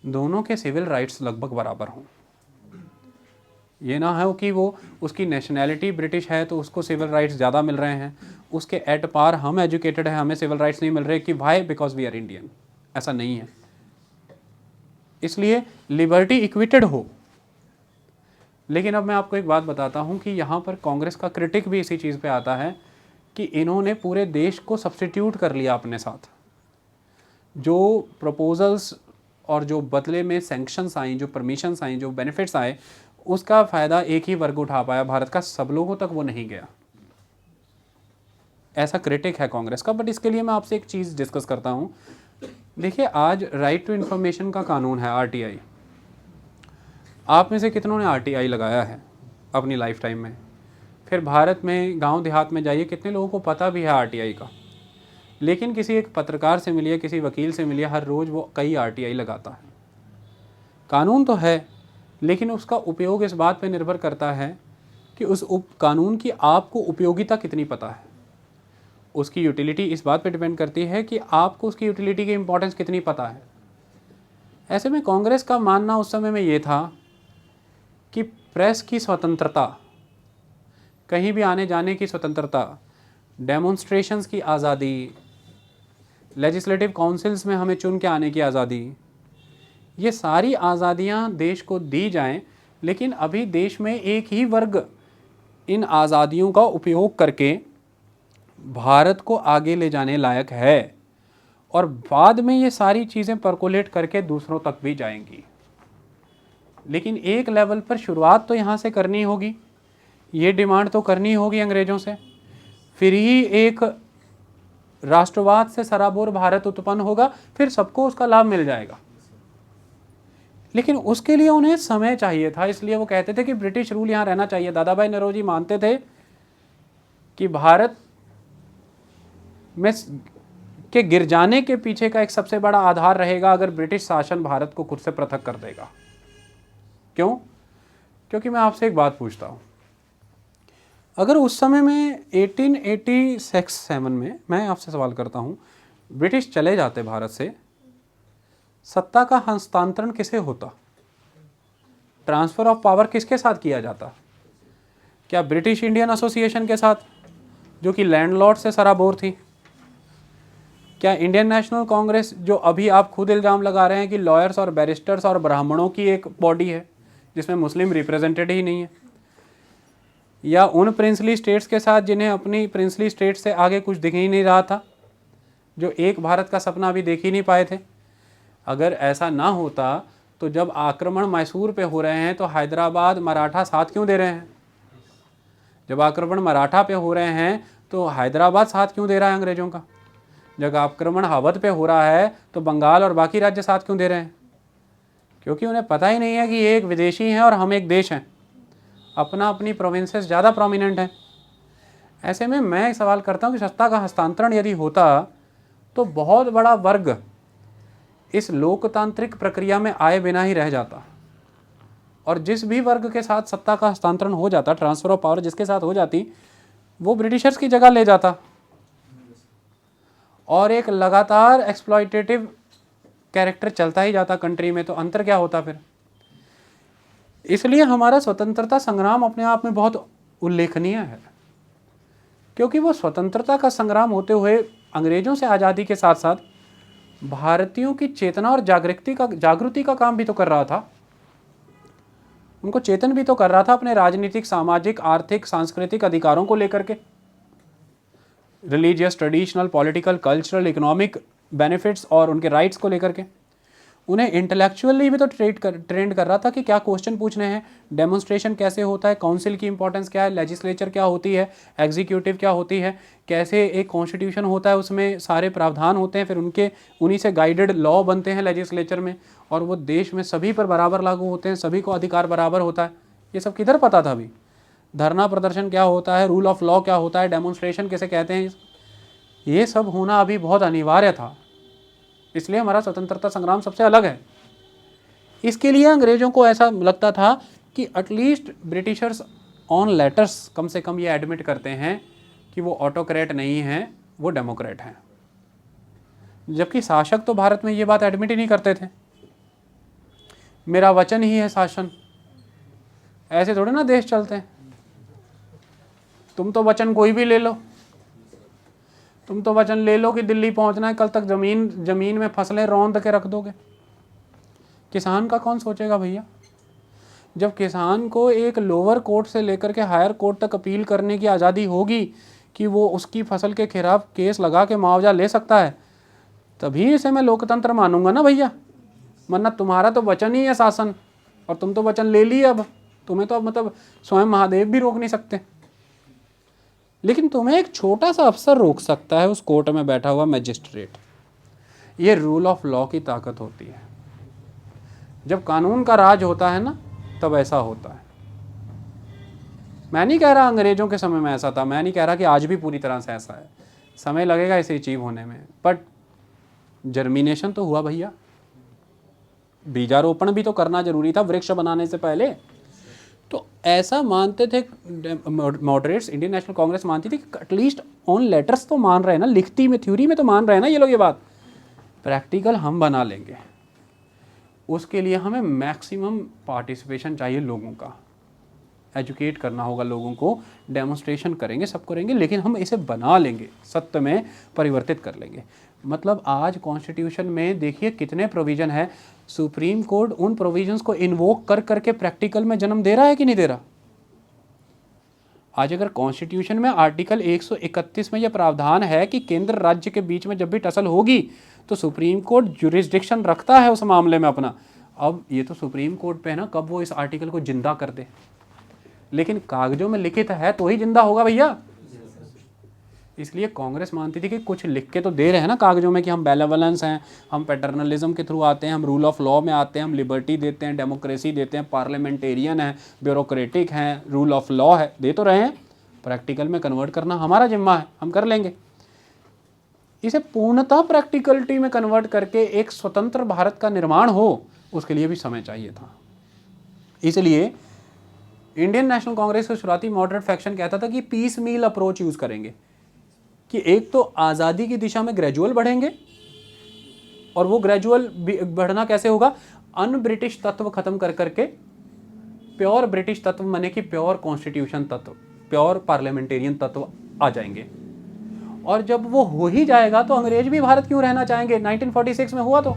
दोनों के सिविल राइट्स लगभग बराबर हों। ये ना हो कि वो उसकी नेशनैलिटी ब्रिटिश है तो उसको सिविल राइट्स ज़्यादा मिल रहे हैं, उसके एट पार हम एजुकेटेड हैं हमें सिविल राइट्स नहीं मिल रहे कि भाई बिकॉज वी आर इंडियन। ऐसा नहीं है। इसलिए लिबर्टी इक्विटेड हो। लेकिन अब मैं आपको एक बात बताता हूँ कि यहाँ पर कांग्रेस का क्रिटिक भी इसी चीज़ पे आता है कि इन्होंने पूरे देश को सब्स्टिट्यूट कर लिया अपने साथ। जो प्रपोजल्स और जो बदले में सैंक्शंस आई, जो परमिशंस आई, जो बेनिफिट्स आए, उसका फ़ायदा एक ही वर्ग उठा पाया भारत का, सब लोगों तक वो नहीं गया। ऐसा क्रिटिक है कांग्रेस का। बट इसके लिए मैं आपसे एक चीज़ डिस्कस करता हूँ। देखिए, आज राइट टू इन्फॉर्मेशन का कानून है, आरटीआई। आप में से कितनों ने आरटीआई लगाया है अपनी लाइफ टाइम में? फिर भारत में गांव देहात में जाइए, कितने लोगों को पता भी है आरटीआई का? लेकिन किसी एक पत्रकार से मिलिए, किसी वकील से मिलिए, हर रोज़ वो कई आरटीआई लगाता है। कानून तो है, लेकिन उसका उपयोग इस बात पे निर्भर करता है कि उस कानून की आपको उपयोगिता कितनी पता है। उसकी यूटिलिटी इस बात पे डिपेंड करती है कि आपको उसकी यूटिलिटी की इम्पोर्टेंस कितनी पता है। ऐसे में कांग्रेस का मानना उस समय में ये था कि प्रेस की स्वतंत्रता, कहीं भी आने जाने की स्वतंत्रता, डेमोन्स्ट्रेशंस की आज़ादी, लेजिस्लेटिव काउंसिल्स में हमें चुन के आने की आज़ादी, ये सारी आज़ादियाँ देश को दी जाएं। लेकिन अभी देश में एक ही वर्ग इन आज़ादियों का उपयोग करके भारत को आगे ले जाने लायक है, और बाद में ये सारी चीज़ें परकोलेट करके दूसरों तक भी जाएंगी। लेकिन एक लेवल पर शुरुआत तो यहाँ से करनी होगी, ये डिमांड तो करनी होगी अंग्रेज़ों से, फिर ही एक राष्ट्रवाद से सराबोर भारत उत्पन्न होगा, फिर सबको उसका लाभ मिल जाएगा। लेकिन उसके लिए उन्हें समय चाहिए था, इसलिए वो कहते थे कि ब्रिटिश रूल यहाँ रहना चाहिए। दादा भाई नौरोजी मानते थे कि भारत में के गिर जाने के पीछे का एक सबसे बड़ा आधार रहेगा अगर ब्रिटिश शासन भारत को खुद से पृथक कर देगा। क्यों? क्योंकि मैं आपसे एक बात पूछता हूँ, अगर उस समय में 1887 में, मैं आपसे सवाल करता हूँ, ब्रिटिश चले जाते भारत से, सत्ता का हस्तांतरण किसे होता? ट्रांसफ़र ऑफ पावर किसके साथ किया जाता? क्या ब्रिटिश इंडियन एसोसिएशन के साथ, जो कि लैंडलॉर्ड से सराबोर थी? क्या इंडियन नेशनल कांग्रेस, जो अभी आप खुद इल्ज़ाम लगा रहे हैं कि लॉयर्स और बैरिस्टर्स और ब्राह्मणों की एक बॉडी है जिसमें मुस्लिम रिप्रेजेंटेड ही नहीं है, या उन प्रिंसली स्टेट्स के साथ जिन्हें अपनी प्रिंसली स्टेट से आगे कुछ दिख ही नहीं रहा था, जो एक भारत का सपना अभी देख ही नहीं पाए थे? अगर ऐसा ना होता तो जब आक्रमण मैसूर पे हो रहे हैं तो हैदराबाद मराठा साथ क्यों दे रहे हैं? जब आक्रमण मराठा पे हो रहे हैं तो हैदराबाद साथ क्यों दे रहा है अंग्रेज़ों का? जब आक्रमण अवध पे हो रहा है तो बंगाल और बाकी राज्य साथ क्यों दे रहे हैं? क्योंकि उन्हें पता ही नहीं है कि ये एक विदेशी हैं और हम एक देश हैं, अपना अपनी प्रोविंसेस ज़्यादा प्रोमिनेंट हैं। ऐसे में मैं एक सवाल करता हूँ कि सत्ता का हस्तांतरण यदि होता तो बहुत बड़ा वर्ग इस लोकतांत्रिक प्रक्रिया में आए बिना ही रह जाता, और जिस भी वर्ग के साथ सत्ता का हस्तांतरण हो जाता, ट्रांसफ़र ऑफ पावर जिसके साथ हो जाती, वो ब्रिटिशर्स की जगह ले जाता, और एक लगातार एक्सप्लॉयटेटिव कैरेक्टर चलता ही जाता कंट्री में। तो अंतर क्या होता फिर? इसलिए हमारा स्वतंत्रता संग्राम अपने आप में बहुत उल्लेखनीय है, क्योंकि वो स्वतंत्रता का संग्राम होते हुए अंग्रेज़ों से आज़ादी के साथ साथ भारतीयों की चेतना और जागृति का काम भी तो कर रहा था। उनको चेतन भी तो कर रहा था अपने राजनीतिक, सामाजिक, आर्थिक, सांस्कृतिक अधिकारों को लेकर के, religious, traditional, political, cultural, economic benefits और उनके राइट्स को लेकर के। उन्हें इंटेलेक्चुअली भी तो ट्रेंड कर रहा था कि क्या क्वेश्चन पूछने हैं, डेमोन्स्ट्रेशन कैसे होता है, काउंसिल की इंपॉर्टेंस क्या है, लेजिस्लेचर क्या होती है, एग्जीक्यूटिव क्या होती है, कैसे एक कॉन्स्टिट्यूशन होता है, उसमें सारे प्रावधान होते हैं, फिर उन्हीं से गाइडेड लॉ बनते हैं लेजिस्लेचर में, और वो देश में सभी पर बराबर लागू होते हैं, सभी को अधिकार बराबर होता है। ये सब किधर पता था अभी? धरना प्रदर्शन क्या होता है, रूल ऑफ लॉ क्या होता है, डेमोन्स्ट्रेशन किसे कहते हैं, ये सब होना अभी बहुत अनिवार्य था, इसलिए हमारा स्वतंत्रता संग्राम सबसे अलग है। इसके लिए अंग्रेजों को ऐसा लगता था कि एटलीस्ट ब्रिटिशर्स ऑन लेटर्स कम से कम ये एडमिट करते हैं कि वो ऑटोक्रेट नहीं हैं, वो डेमोक्रेट हैं। जबकि शासक तो भारत में ये बात एडमिट ही नहीं करते थे। मेरा वचन ही है शासन, ऐसे थोड़े ना देश चलते हैं। तुम तो वचन कोई भी ले लो, तुम तो वचन ले लो कि दिल्ली पहुंचना है, कल तक जमीन में फसलें रौंद के रख दोगे। किसान का कौन सोचेगा भैया? जब किसान को एक लोअर कोर्ट से लेकर के हायर कोर्ट तक अपील करने की आज़ादी होगी कि वो उसकी फसल के खिलाफ केस लगा के मुआवजा ले सकता है, तभी इसे मैं लोकतंत्र मानूंगा ना भैया। वरना तुम्हारा तो वचन ही है शासन, और तुम तो वचन ले लिए, अब तुम्हें तो अब मतलब स्वयं महादेव भी रोक नहीं सकते। लेकिन तुम्हें एक छोटा सा अफसर रोक सकता है, उस कोर्ट में बैठा हुआ मैजिस्ट्रेट। ये रूल ऑफ लॉ की ताकत होती है। जब कानून का राज होता है ना, तब ऐसा होता है। मैं नहीं कह रहा अंग्रेजों के समय में ऐसा था, मैं नहीं कह रहा कि आज भी पूरी तरह से ऐसा है, समय लगेगा इसे अचीव होने में, बट जर्मिनेशन तो हुआ भैया। बीजारोपण भी तो करना जरूरी था वृक्ष बनाने से पहले। तो ऐसा मानते थे मॉडरेट्स, इंडियन नेशनल कांग्रेस मानती थी कि एटलीस्ट ऑन लेटर्स तो मान रहे हैं ना, लिखती में थ्योरी में तो मान रहे हैं ना ये लोग, ये बात प्रैक्टिकल हम बना लेंगे। उसके लिए हमें मैक्सिमम पार्टिसिपेशन चाहिए लोगों का, एजुकेट करना होगा लोगों को, डेमोन्स्ट्रेशन करेंगे, सब करेंगे, लेकिन हम इसे बना लेंगे, सत्य में परिवर्तित कर लेंगे। मतलब आज कॉन्स्टिट्यूशन में देखिए कितने प्रोविज़न है, सुप्रीम कोर्ट उन प्रोविजंस को इन्वोक कर करके प्रैक्टिकल में जन्म दे रहा है कि नहीं दे रहा। आज अगर कॉन्स्टिट्यूशन में आर्टिकल 131 में यह प्रावधान है कि केंद्र राज्य के बीच में जब भी टसल होगी तो सुप्रीम कोर्ट जुरिस्डिक्शन रखता है उस मामले में अपना। अब ये तो सुप्रीम कोर्ट पे है ना कब वो इस आर्टिकल को जिंदा कर दे, लेकिन कागजों में लिखित है तो ही जिंदा होगा भैया। इसलिए कांग्रेस मानती थी कि कुछ लिख के तो दे रहे हैं ना कागजों में कि हम बेनेवलेंस हैं, हम पैटर्नलिज्म के थ्रू आते हैं, हम रूल ऑफ लॉ में आते हैं, हम लिबर्टी देते हैं, डेमोक्रेसी देते हैं, पार्लियामेंटेरियन है, ब्यूरोक्रेटिक हैं, रूल ऑफ लॉ है, दे तो रहे हैं। प्रैक्टिकल में कन्वर्ट करना हमारा जिम्मा है, हम कर लेंगे। इसे पूर्णतः प्रैक्टिकलिटी में कन्वर्ट करके एक स्वतंत्र भारत का निर्माण हो, उसके लिए भी समय चाहिए था। इसलिए इंडियन नेशनल कांग्रेस के शुरुआती मॉडरेट फैक्शन कहता था कि पीस मील अप्रोच यूज करेंगे, कि एक तो आज़ादी की दिशा में ग्रेजुअल बढ़ेंगे, और वो ग्रेजुअल बढ़ना कैसे होगा, अन ब्रिटिश तत्व खत्म कर करके प्योर ब्रिटिश तत्व माने कि प्योर कॉन्स्टिट्यूशन तत्व, प्योर पार्लियामेंटेरियन तत्व आ जाएंगे। और जब वो हो ही जाएगा तो अंग्रेज भी भारत क्यों रहना चाहेंगे। 1946 में हुआ तो,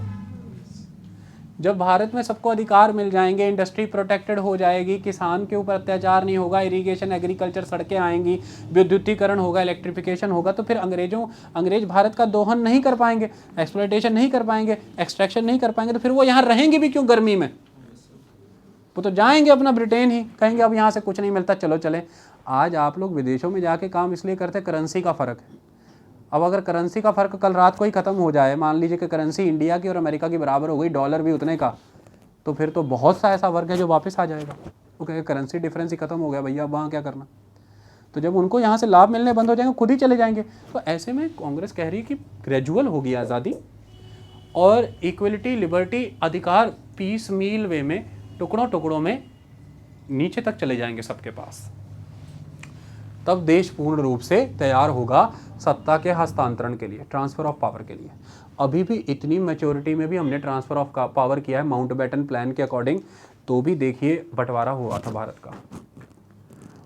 जब भारत में सबको अधिकार मिल जाएंगे, इंडस्ट्री प्रोटेक्टेड हो जाएगी, किसान के ऊपर अत्याचार नहीं होगा, इरिगेशन, एग्रीकल्चर, सड़कें आएंगी, विद्युतीकरण होगा, इलेक्ट्रिफिकेशन होगा, तो फिर अंग्रेज भारत का दोहन नहीं कर पाएंगे, एक्सप्लॉयटेशन नहीं कर पाएंगे, एक्सट्रैक्शन नहीं कर पाएंगे, तो फिर वो यहाँ रहेंगे भी क्यों गर्मी में। वो तो जाएंगे अपना ब्रिटेन ही, कहेंगे अब यहाँ से कुछ नहीं मिलता, चलो चले। आज आप लोग विदेशों में जाके काम इसलिए करते, करेंसी का फ़र्क है। अब अगर करेंसी का फ़र्क कल रात को ही ख़त्म हो जाए, मान लीजिए कि करेंसी इंडिया की और अमेरिका की बराबर हो गई, डॉलर भी उतने का, तो फिर तो बहुत सा ऐसा वर्ग है जो वापस आ जाएगा। वो कहेगा करेंसी डिफरेंस ही खत्म हो गया भैया, अब वहाँ क्या करना। तो जब उनको यहाँ से लाभ मिलने बंद हो जाएंगे, खुद ही चले जाएंगे। तो ऐसे में कांग्रेस कह रही है कि ग्रेजुअल होगी आज़ादी, और इक्वलिटी, लिबर्टी, अधिकार पीस मील वे में, टुकड़ों टुकड़ों में नीचे तक चले जाएंगे सबके पास। तब देश पूर्ण रूप से तैयार होगा सत्ता के हस्तांतरण के लिए, ट्रांसफर ऑफ पावर के लिए। अभी भी इतनी मैच्योरिटी में भी हमने ट्रांसफर ऑफ पावर किया है माउंटबेटन प्लान के अकॉर्डिंग, तो भी देखिए बंटवारा हुआ था भारत का,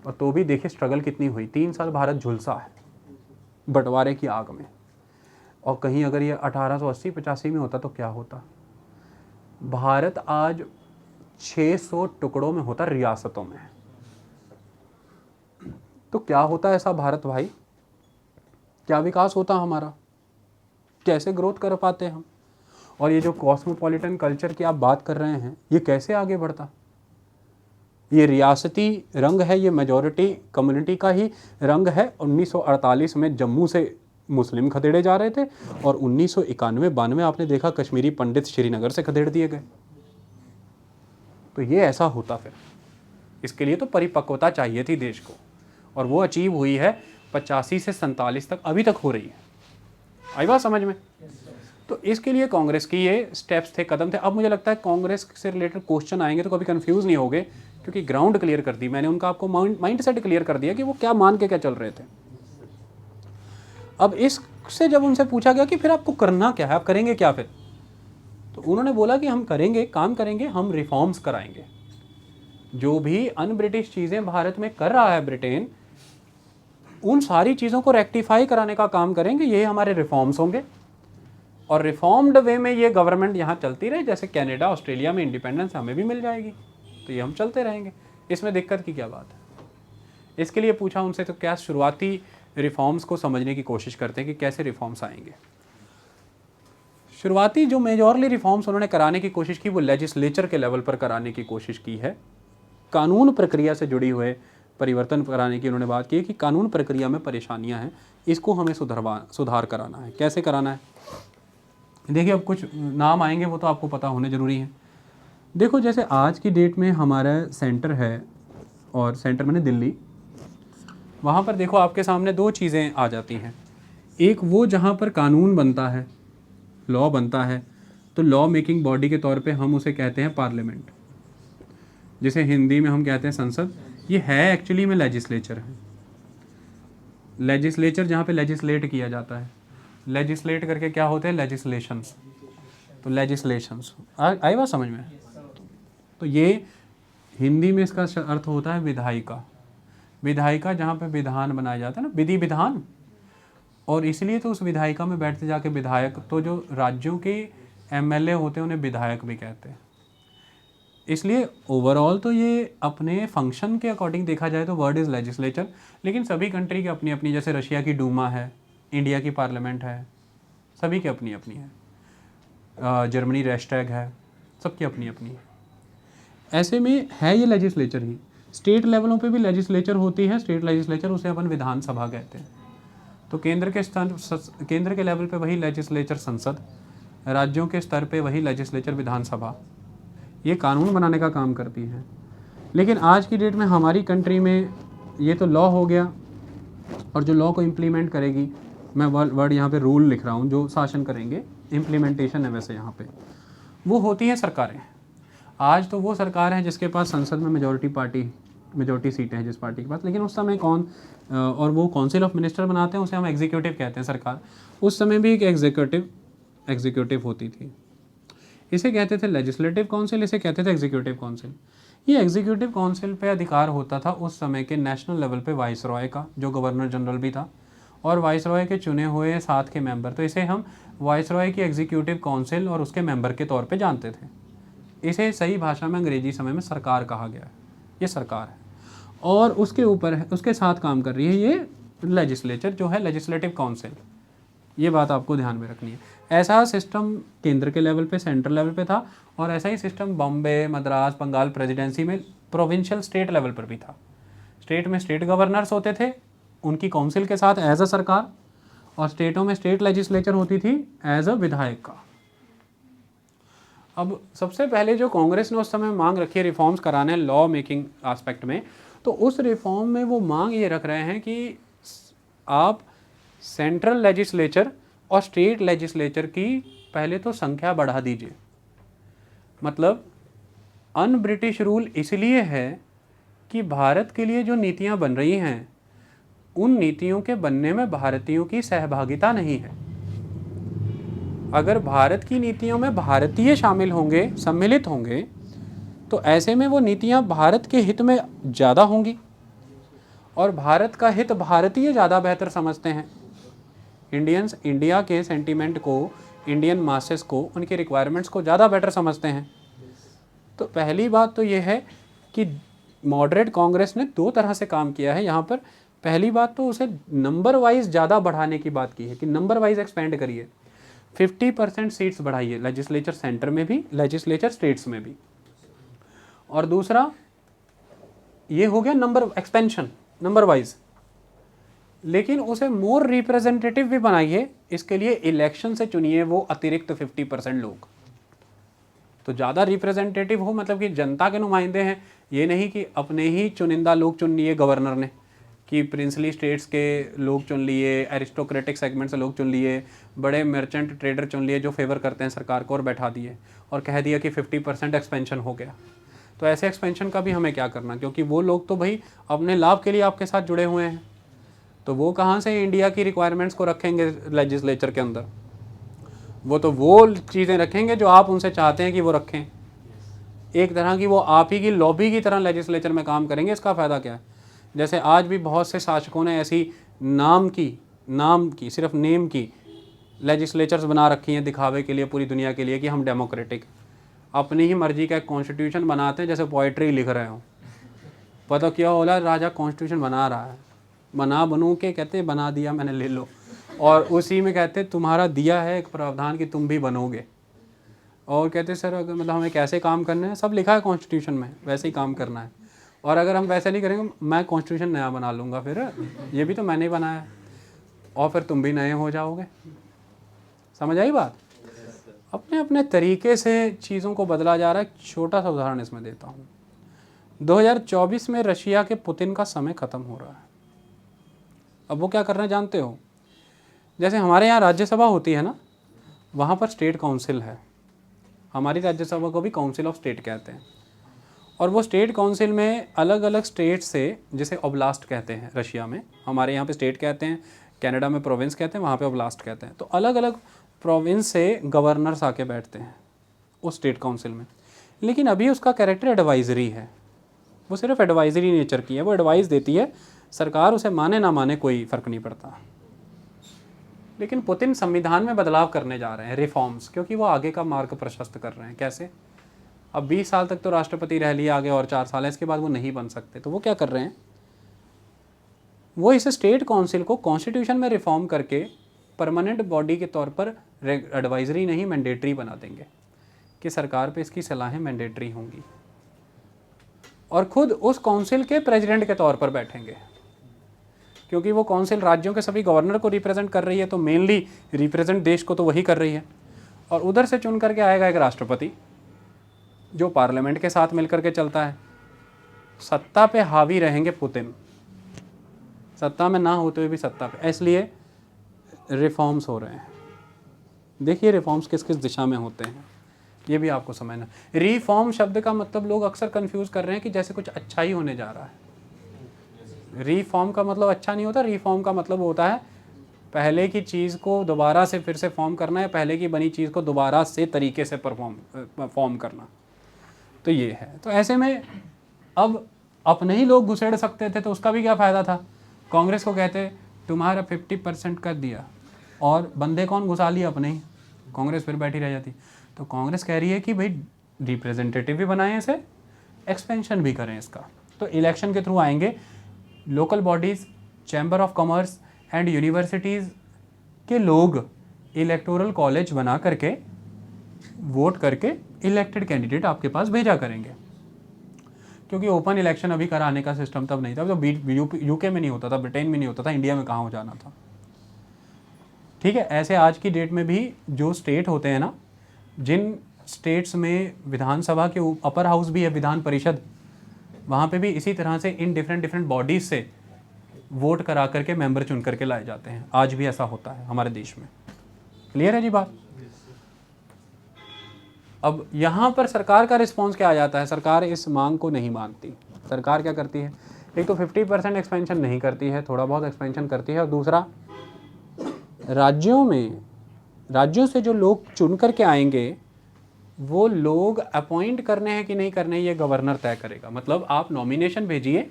और तो भी देखिए स्ट्रगल कितनी हुई। 3 साल भारत झुलसा है बंटवारे की आग में, और कहीं अगर ये 1880-85 में होता तो क्या होता। भारत आज 600 टुकड़ों में होता, रियासतों में। तो क्या होता ऐसा भारत भाई, क्या विकास होता हमारा, कैसे ग्रोथ कर पाते हम। और ये जो कॉस्मोपॉलिटन कल्चर की आप बात कर रहे हैं, ये कैसे आगे बढ़ता। ये रियासती रंग है, ये मेजॉरिटी कम्युनिटी का ही रंग है। 1948 में जम्मू से मुस्लिम खदेड़े जा रहे थे, और 1991-92 आपने देखा कश्मीरी पंडित श्रीनगर से खदेड़ दिए गए। तो ये ऐसा होता फिर। इसके लिए तो परिपक्वता चाहिए थी देश को, और वो अचीव हुई है 85 से 47 तक, अभी तक हो रही है। आई बात समझ में? तो इसके लिए कांग्रेस की ये स्टेप्स थे, कदम थे। अब मुझे लगता है कांग्रेस से रिलेटेड क्वेश्चन आएंगे तो कभी कंफ्यूज नहीं होगे, क्योंकि ग्राउंड क्लियर कर दी मैंने, उनका आपको माइंड सेट क्लियर कर दिया कि वो क्या मान के क्या चल रहे थे। अब इससे जब उनसे पूछा गया कि फिर आपको करना क्या है, आप करेंगे क्या फिर, तो उन्होंने बोला कि हम करेंगे, काम करेंगे, हम रिफॉर्म्स कराएंगे। जो भी अन ब्रिटिश चीज़ें भारत में कर रहा है ब्रिटेन, उन सारी चीज़ों को रेक्टिफाई कराने का काम करेंगे, ये हमारे रिफॉर्म्स होंगे। और रिफॉर्म्ड वे में ये गवर्नमेंट यहाँ चलती रहे, जैसे कनाडा ऑस्ट्रेलिया में इंडिपेंडेंस हमें भी मिल जाएगी, तो ये हम चलते रहेंगे, इसमें दिक्कत की क्या बात है। इसके लिए पूछा उनसे तो क्या शुरुआती रिफॉर्म्स को समझने की कोशिश करते हैं कि कैसे रिफॉर्म्स आएंगे। शुरुआती जो मेजॉरली रिफॉर्म्स उन्होंने कराने की कोशिश की वो लेजिस्लेचर के लेवल पर कराने की कोशिश की है। कानून प्रक्रिया से जुड़ी हुए परिवर्तन कराने की उन्होंने बात की कि कानून प्रक्रिया में परेशानियां हैं, इसको हमें सुधार कराना है। कैसे कराना है, देखिए अब कुछ नाम आएंगे वो तो आपको पता होने ज़रूरी है। देखो जैसे आज की डेट में हमारा सेंटर है, और सेंटर मैंने दिल्ली, वहाँ पर देखो आपके सामने दो चीज़ें आ जाती हैं। एक वो जहाँ पर कानून बनता है, लॉ बनता है, तो लॉ मेकिंग बॉडी के तौर पे हम उसे कहते हैं पार्लियामेंट, जिसे हिंदी में हम कहते हैं संसद। ये है एक्चुअली में लेजिस्लेचर है। लेजिस्लेचर जहाँ पे लेजिस्लेट किया जाता है, लेजिस्लेट करके क्या होते हैं लेजिस्लेशंस, तो लेजिस्लेशंस आई बात समझ में? तो ये हिंदी में इसका अर्थ होता है विधायिका। विधायिका जहाँ पे विधान बनाया जाता है ना, विधि विधान, और इसलिए तो उस विधायिका में बैठते जाके विधायक, तो जो राज्यों के एमएलए होते हैं उन्हें विधायक भी कहते हैं। इसलिए ओवरऑल तो ये अपने फंक्शन के अकॉर्डिंग देखा जाए तो वर्ड इज़ लेजिस्लेचर, लेकिन सभी कंट्री की अपनी अपनी, जैसे रशिया की डूमा है, इंडिया की पार्लियामेंट है, सभी की अपनी अपनी है, जर्मनी रेस्टैग है, सबकी अपनी अपनी है। ऐसे में है ये लेजिस्लेचर ही। स्टेट लेवलों पे भी लेजिस्लेचर होती है, स्टेट लेजिस्लेचर, उसे अपन विधानसभा कहते हैं। तो केंद्र के लेवल पे वही लेजिस्लेचर संसद, राज्यों के स्तर पे वही लेजिस्लेचर विधानसभा, ये कानून बनाने का काम करती है। लेकिन आज की डेट में हमारी कंट्री में ये तो लॉ हो गया, और जो लॉ को इम्प्लीमेंट करेगी, मैं वर्ड यहाँ पे रूल लिख रहा हूँ, जो शासन करेंगे, इम्प्लीमेंटेशन है वैसे यहाँ पे, वो होती है सरकारें। आज तो वो सरकार है जिसके पास संसद में मेजॉरिटी सीटें हैं जिस पार्टी के पास, लेकिन उस समय और वो काउंसिल ऑफ मिनिस्टर बनाते हैं, उसे हम एग्जीक्यूटिव कहते हैं सरकार। उस समय भी एक एग्जीक्यूटिव होती थी, इसे कहते थे लेजिस्लेटिव काउंसिल, इसे कहते थे एग्जीक्यूटिव काउंसिल। ये एग्जीक्यूटिव काउंसिल पे अधिकार होता था उस समय के नेशनल लेवल पे वाइसरॉय का, जो गवर्नर जनरल भी था, और वाइसरॉय के चुने हुए 7 के मेंबर, तो इसे हम वाइसरॉय की एग्जीक्यूटिव काउंसिल और उसके मेंबर के तौर पे जानते थे। इसे सही भाषा में अंग्रेजी समय में सरकार कहा गया है। ये सरकार है, और उसके ऊपर है, उसके साथ काम कर रही है ये लेजिस्लेचर, जो है लेजिस्लेटिव काउंसिल। ये बात आपको ध्यान में रखनी है। ऐसा सिस्टम केंद्र के लेवल पे, सेंट्रल लेवल पे था, और ऐसा ही सिस्टम बॉम्बे, मद्रास, बंगाल प्रेसिडेंसी में प्रोविंशियल स्टेट लेवल पर भी था। स्टेट में स्टेट गवर्नर्स होते थे उनकी काउंसिल के साथ एज अ सरकार, और स्टेटों में स्टेट लेजिस्लेचर होती थी एज अ विधायक का। अब सबसे पहले जो कांग्रेस ने उस समय मांग रखी है रिफॉर्म्स कराने लॉ मेकिंग एस्पेक्ट में, तो उस रिफॉर्म में वो मांग ये रख रहे हैं कि आप सेंट्रल लेजिस्लेचर और स्टेट लेजिस्लेचर की पहले तो संख्या बढ़ा दीजिए। मतलब अन ब्रिटिश रूल इसलिए है कि भारत के लिए जो नीतियां बन रही हैं, उन नीतियों के बनने में भारतीयों की सहभागिता नहीं है। अगर भारत की नीतियों में भारतीय शामिल होंगे, सम्मिलित होंगे, तो ऐसे में वो नीतियां भारत के हित में ज़्यादा होंगी, और भारत का हित भारतीय ज़्यादा बेहतर समझते हैं। इंडियंस इंडिया के सेंटीमेंट को, इंडियन मासेस को, उनके रिक्वायरमेंट्स को ज़्यादा बेटर समझते हैं। तो पहली बात तो ये है कि मॉडरेट कांग्रेस ने 2 तरह से काम किया है यहाँ पर। पहली बात तो उसे नंबर वाइज ज़्यादा बढ़ाने की बात की है कि नंबर वाइज एक्सपेंड करिए, 50% सीट्स बढ़ाइए, लेजिस्लेचर सेंटर में भी, लेजिस्लेचर स्टेट्स में भी। और दूसरा ये हो गया नंबर एक्सपेंशन, नंबर वाइज, लेकिन उसे मोर रिप्रेजेंटेटिव भी बनाइए। इसके लिए इलेक्शन से चुनिए वो अतिरिक्त 50% लोग, तो ज़्यादा रिप्रेजेंटेटिव हो, मतलब कि जनता के नुमाइंदे हैं, ये नहीं कि अपने ही चुनिंदा लोग चुन लिए गवर्नर ने कि प्रिंसली स्टेट्स के लोग चुन लिए, एरिस्टोक्रेटिक सेगमेंट से लोग चुन लिए, बड़े मर्चेंट ट्रेडर चुन लिए जो फेवर करते हैं सरकार को, और बैठा दिए और कह दिया कि 50% एक्सपेंशन हो गया। तो ऐसे एक्सपेंशन का भी हमें क्या करना, क्योंकि वो लोग तो भाई अपने लाभ के लिए आपके साथ जुड़े हुए हैं, तो वो कहाँ से इंडिया की रिक्वायरमेंट्स को रखेंगे लेजिस्लेचर के अंदर। वो तो वो चीज़ें रखेंगे जो आप उनसे चाहते हैं कि वो रखें। एक तरह की वो आप ही की लॉबी की तरह लेजिस्लेचर में काम करेंगे। इसका फ़ायदा क्या है? जैसे आज भी बहुत से शासकों ने ऐसी नाम की सिर्फ नेम की लेजिस्लेचर्स बना रखी हैं दिखावे के लिए पूरी दुनिया के लिए कि हम डेमोक्रेटिक, अपनी ही मर्जी का एक कॉन्स्टिट्यूशन बनाते हैं जैसे पोइट्री लिख रहे हो। पता क्या होला, राजा कॉन्स्टिट्यूशन बना रहा है, बनू के कहते बना दिया मैंने, ले लो, और उसी में कहते तुम्हारा दिया है एक प्रावधान कि तुम भी बनोगे, और कहते सर अगर मतलब हमें कैसे काम करना है, सब लिखा है कॉन्स्टिट्यूशन में, वैसे ही काम करना है, और अगर हम वैसे नहीं करेंगे मैं कॉन्स्टिट्यूशन नया बना लूँगा, फिर ये भी तो मैंने ही बनाया है, और फिर तुम भी नए हो जाओगे। समझ आई बात? अपने अपने तरीके से चीज़ों को बदला जा रहा है। छोटा सा उदाहरण इसमें देता हूँ। 2024 में रशिया के पुतिन का समय ख़त्म हो रहा है। अब वो क्या करना जानते हो? जैसे हमारे यहाँ राज्यसभा होती है ना, वहाँ पर स्टेट काउंसिल है। हमारी राज्यसभा को भी काउंसिल ऑफ स्टेट कहते हैं, और वो स्टेट काउंसिल में अलग अलग स्टेट से, जिसे ओब्लास्ट कहते हैं रशिया में, हमारे यहाँ पे स्टेट कहते हैं, कनाडा में प्रोविंस कहते हैं, वहाँ पे ओब्लास्ट कहते हैं। तो अलग अलग प्रोविंस से गवर्नर्स आके बैठते हैं उस स्टेट काउंसिल में। लेकिन अभी उसका कैरेक्टर एडवाइजरी है, वो सिर्फ एडवाइजरी नेचर की है, वो एडवाइस देती है, सरकार उसे माने ना माने कोई फ़र्क नहीं पड़ता। लेकिन पुतिन संविधान में बदलाव करने जा रहे हैं, रिफॉर्म्स, क्योंकि वो आगे का मार्ग प्रशस्त कर रहे हैं। कैसे? अब 20 साल तक तो राष्ट्रपति रह लिया, आगे और 4 साल है, इसके बाद वो नहीं बन सकते। तो वो क्या कर रहे हैं, वो इस स्टेट काउंसिल को कॉन्स्टिट्यूशन में रिफॉर्म करके परमानेंट बॉडी के तौर पर एडवाइजरी नहीं मैंडेटरी बना देंगे, कि सरकार पे इसकी सलाहें मैंडेटरी होंगी, और खुद उस काउंसिल के प्रेसिडेंट के तौर पर बैठेंगे। क्योंकि वो काउंसिल राज्यों के सभी गवर्नर को रिप्रेजेंट कर रही है, तो मेनली रिप्रेजेंट देश को तो वही कर रही है, और उधर से चुन करके आएगा एक राष्ट्रपति जो पार्लियामेंट के साथ मिलकर के चलता है। सत्ता पे हावी रहेंगे पुतिन, सत्ता में ना होते हुए भी सत्ता पे, इसलिए रिफॉर्म्स हो रहे हैं। देखिए रिफॉर्म्स किस किस दिशा में होते हैं, ये भी आपको समझना। रिफॉर्म शब्द का मतलब लोग अक्सर कंफ्यूज कर रहे हैं कि जैसे कुछ अच्छा ही होने जा रहा है। रिफॉर्म का मतलब अच्छा नहीं होता, रिफॉर्म का मतलब होता है पहले की चीज़ को दोबारा से फिर से फॉर्म करना, है पहले की बनी चीज़ को दोबारा से तरीके से फॉर्म करना। तो ये है। तो ऐसे में अब अपने ही लोग घुसेड़ सकते थे, तो उसका भी क्या फ़ायदा था? कांग्रेस को कहते तुम्हारा 50% कर दिया, और बंदे कौन घुसा लिए? अपने ही। कांग्रेस फिर बैठी रह जाती। तो कांग्रेस कह रही है कि भाई रिप्रेजेंटेटिव भी बनाएं, इसे एक्सपेंशन भी करें इसका। तो इलेक्शन के थ्रू आएंगे, local bodies, chamber of commerce and universities के लोग इलेक्टोरल कॉलेज बना करके वोट करके इलेक्टेड कैंडिडेट आपके पास भेजा करेंगे। क्योंकि ओपन इलेक्शन अभी कराने का सिस्टम तब नहीं था, तो यूके में नहीं होता था, ब्रिटेन में नहीं होता था, इंडिया में कहाँ हो जाना था। ठीक है, ऐसे आज की डेट में भी जो स्टेट होते हैं ना, जिन स्टेट्स में विधानसभा के अपर हाउस भी है, विधान परिषद, वहाँ पे भी इसी तरह से इन डिफरेंट बॉडीज़ से वोट करा करके मेंबर चुन करके लाए जाते हैं। आज भी ऐसा होता है हमारे देश में। क्लियर है जी बात? अब यहाँ पर सरकार का रिस्पॉन्स क्या आ जाता है? सरकार इस मांग को नहीं मानती। सरकार क्या करती है? एक तो 50% एक्सपेंशन नहीं करती है, थोड़ा बहुत एक्सपेंशन करती है, और दूसरा राज्यों से जो लोग चुन करके आएंगे वो लोग अपॉइंट करने हैं कि नहीं करने, ये गवर्नर तय करेगा। मतलब आप नॉमिनेशन भेजिए,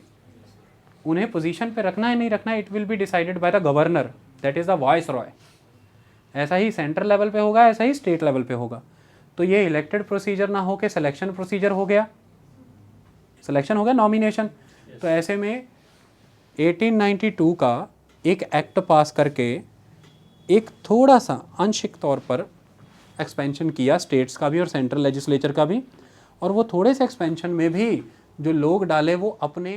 उन्हें पोजीशन पे रखना है नहीं रखना है, it will be decided by the governor, that is the voice Roy. ऐसा ही सेंट्रल लेवल पे होगा, ऐसा ही स्टेट लेवल पे होगा। तो ये इलेक्टेड प्रोसीजर ना हो के सिलेक्शन प्रोसीजर हो गया, सिलेक्शन हो गया, नॉमिनेशन। तो ऐसे में 1892 का एक एक्ट पास करके एक थोड़ा सा आंशिक तौर पर एक्सपेंशन किया स्टेट्स का भी और सेंट्रल लेजिस्लेचर का भी, और वो थोड़े से एक्सपेंशन में भी जो लोग डाले वो अपने